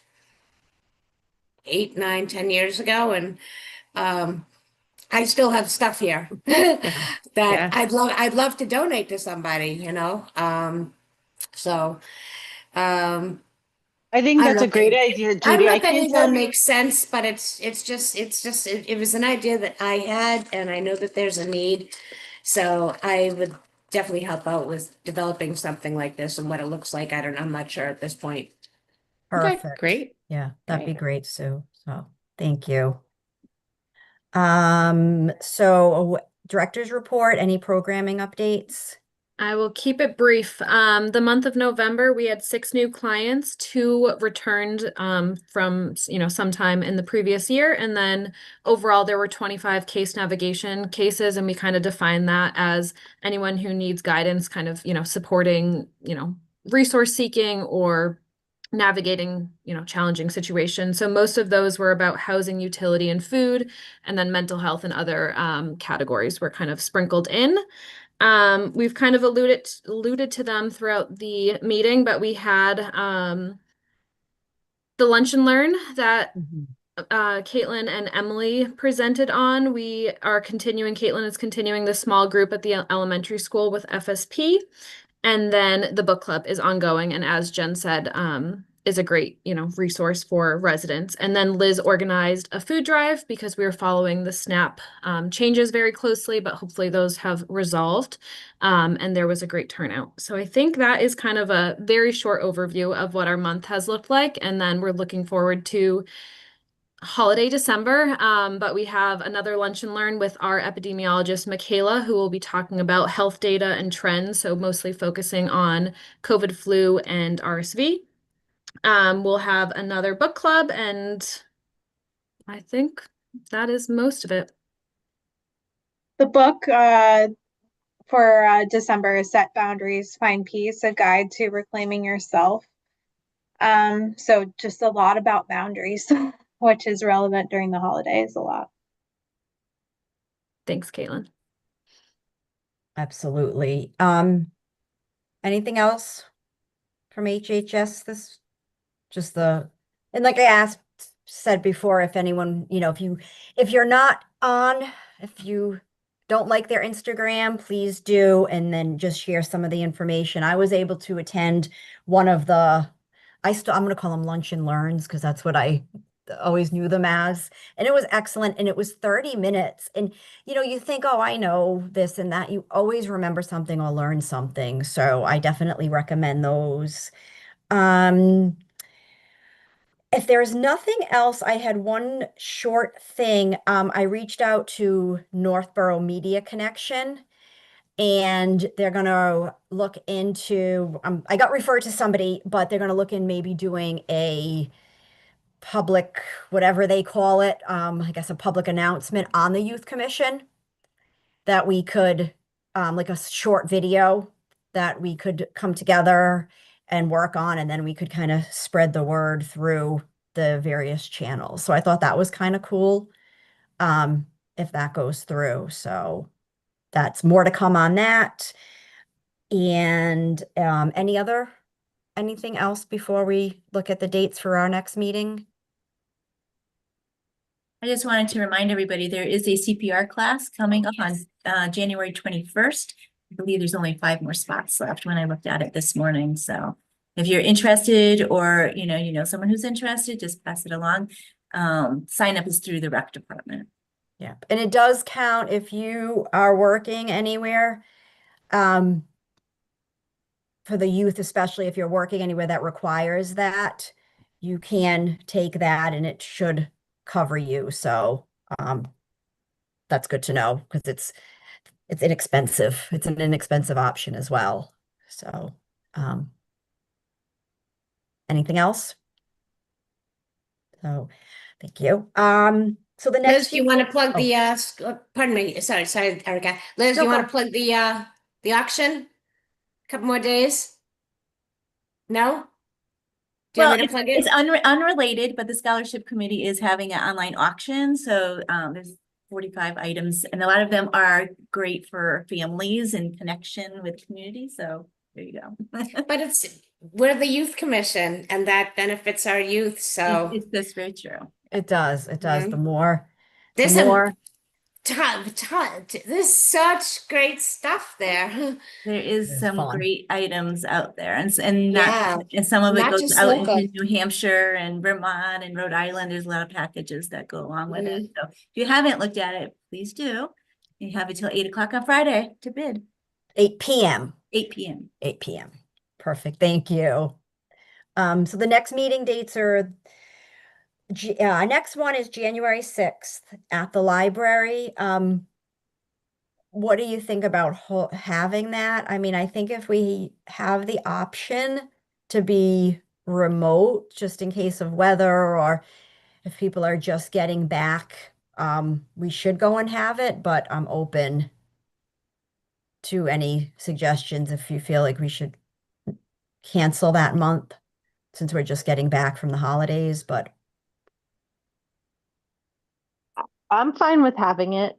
8, 9, 10 years ago. And I still have stuff here that Yeah. I'd love to donate to somebody, you know? So, I think I that's a look great at- idea, I Judy. don't know I if can't any of tell that you. makes sense, but it was an idea that I had, and I know that there's a need. So I would definitely help out with developing something like this and what it looks like. I'm not sure at this point. Okay, Perfect. great. Yeah, that'd be Great. great, Sue. So thank you. Director's report, any programming updates? I will keep it brief. The month of November, we had 6 new clients, 2 returned from sometime in the previous year, and then overall there were 25 case navigation cases, and we kind of define that as anyone who needs guidance, kind of supporting resource seeking or navigating challenging situations. So most of those were about housing, utility, and food, and then mental health and other categories were kind of sprinkled in. We've kind of alluded to them throughout the meeting, but we had the lunch and learn that Caitlin and Emily presented on. Caitlin is continuing the small group at the elementary school with FSP. And then the book club is ongoing, and as Jen said, is a great, resource for residents. And then Liz organized a food drive because we were following the SNAP changes very closely, but hopefully those have resolved. And there was a great turnout. So I think that is kind of a very short overview of what our month has looked like. And then we're looking forward to holiday December, but we have another lunch and learn with our epidemiologist, Michaela, who will be talking about health data and trends, so mostly focusing on COVID, flu, and RSV. We'll have another book club, and I think that is most of it. The book for December is Set Boundaries, Find Peace, a guide to reclaiming yourself. So just a lot about boundaries, which is relevant during the holidays a lot. Thanks, Caitlin. Absolutely. Anything else from HHS? And like I said before, if anyone, if you're not on, if you don't like their Instagram, please do, and then just share some of the information. I was able to attend one of the, I'm going to call them lunch and learns because that's what I always knew them as. And it was excellent. And it was 30 minutes. And, you think, oh, I know this and that. You always remember something or learn something. So I definitely recommend those. If there's nothing else, I had one short thing. I reached out to Northborough Media Connection, and they're going to look into, I got referred to somebody, but they're going to look in maybe doing a public, whatever they call it, I guess a public announcement on the Youth Commission that we could, like a short video that we could come together and work on, and then we could kind of spread the word through the various channels. So I thought that was kind of cool, if that goes through. So that's more to come on that. And anything else before we look at the dates for our next meeting? I just wanted to remind everybody, there is a CPR class coming up on January 21st. I believe there's only 5 more spots left when I looked at it this morning. So if you're interested, or you know someone who's interested, just pass it along. Sign up is through the rec department. Yeah, and it does count if you are working anywhere. For the youth, especially if you're working anywhere that requires that, you can take that and it should cover you. So that's good to know because it's inexpensive. It's an inexpensive option as well. So anything else? So thank you. So the next Liz, do you want to plug the pardon me, sorry, Erica. Liz, do you want to plug the auction? A couple more days? No? Do you want me to plug it? It's unrelated, but the scholarship committee is having an online auction. So there's 45 items, and a lot of them are great for families and connection with community. So there you go. But we're the youth commission, and that benefits our youth. So that's very true. It does. It does. Mhm. The more, There's the more. there's such great stuff there. There is It's some fun. great items out there, and not, Yeah, and some of it not goes just out local. into New Hampshire and Vermont and Rhode Island. There's a lot of packages that go along with it. Mm-hmm. So if you haven't looked at it, please do. You have until 8 o'clock on Friday to bid. 8 p.m. 8 p.m. 8 p.m. Perfect. Thank you. So the next meeting dates are next one is January 6th at the library. What do you think about having that? I mean, I think if we have the option to be remote, just in case of weather or if people are just getting back, we should go and have it, but I'm open to any suggestions if you feel like we should cancel that month since we're just getting back from the holidays, but I'm fine with having it,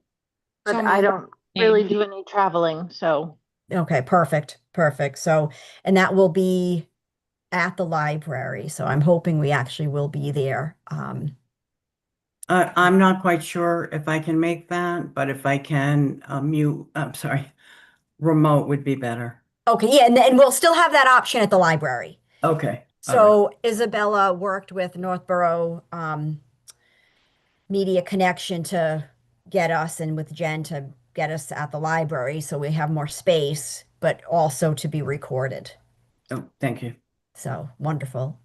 but So I moved. don't really do any traveling, so. okay, perfect, perfect. So, and that will be at the library, so I'm hoping we actually will be there. I'm not quite sure if I can make that, but if I can, remote would be better. Okay, yeah, and we'll still have that option at the library. Okay. all right. So Isabella worked with Northborough Media Connection to get us and with Jen to get us at the library so we have more space, but also to be recorded. Oh, thank you. So wonderful.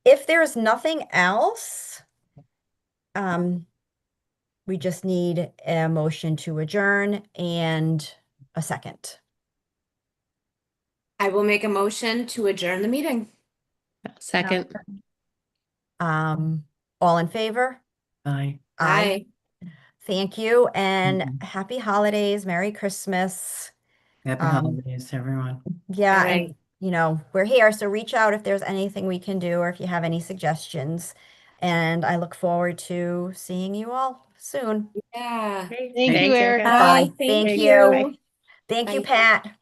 If there's nothing else, we just need a motion to adjourn and a second. I will make a motion to adjourn the meeting. Second. All in favor? Bye. Aye. Thank you and Mhm. happy holidays, Merry Christmas. Happy holidays, everyone. Yeah, All and we're here, so reach out if there's anything we can do or if you have any suggestions. And I look forward to seeing you all soon. Yeah. Thank Thanks, you, Erica. Erica. Bye. Bye. Thank Thank you. you. Thank you, Bye. Pat.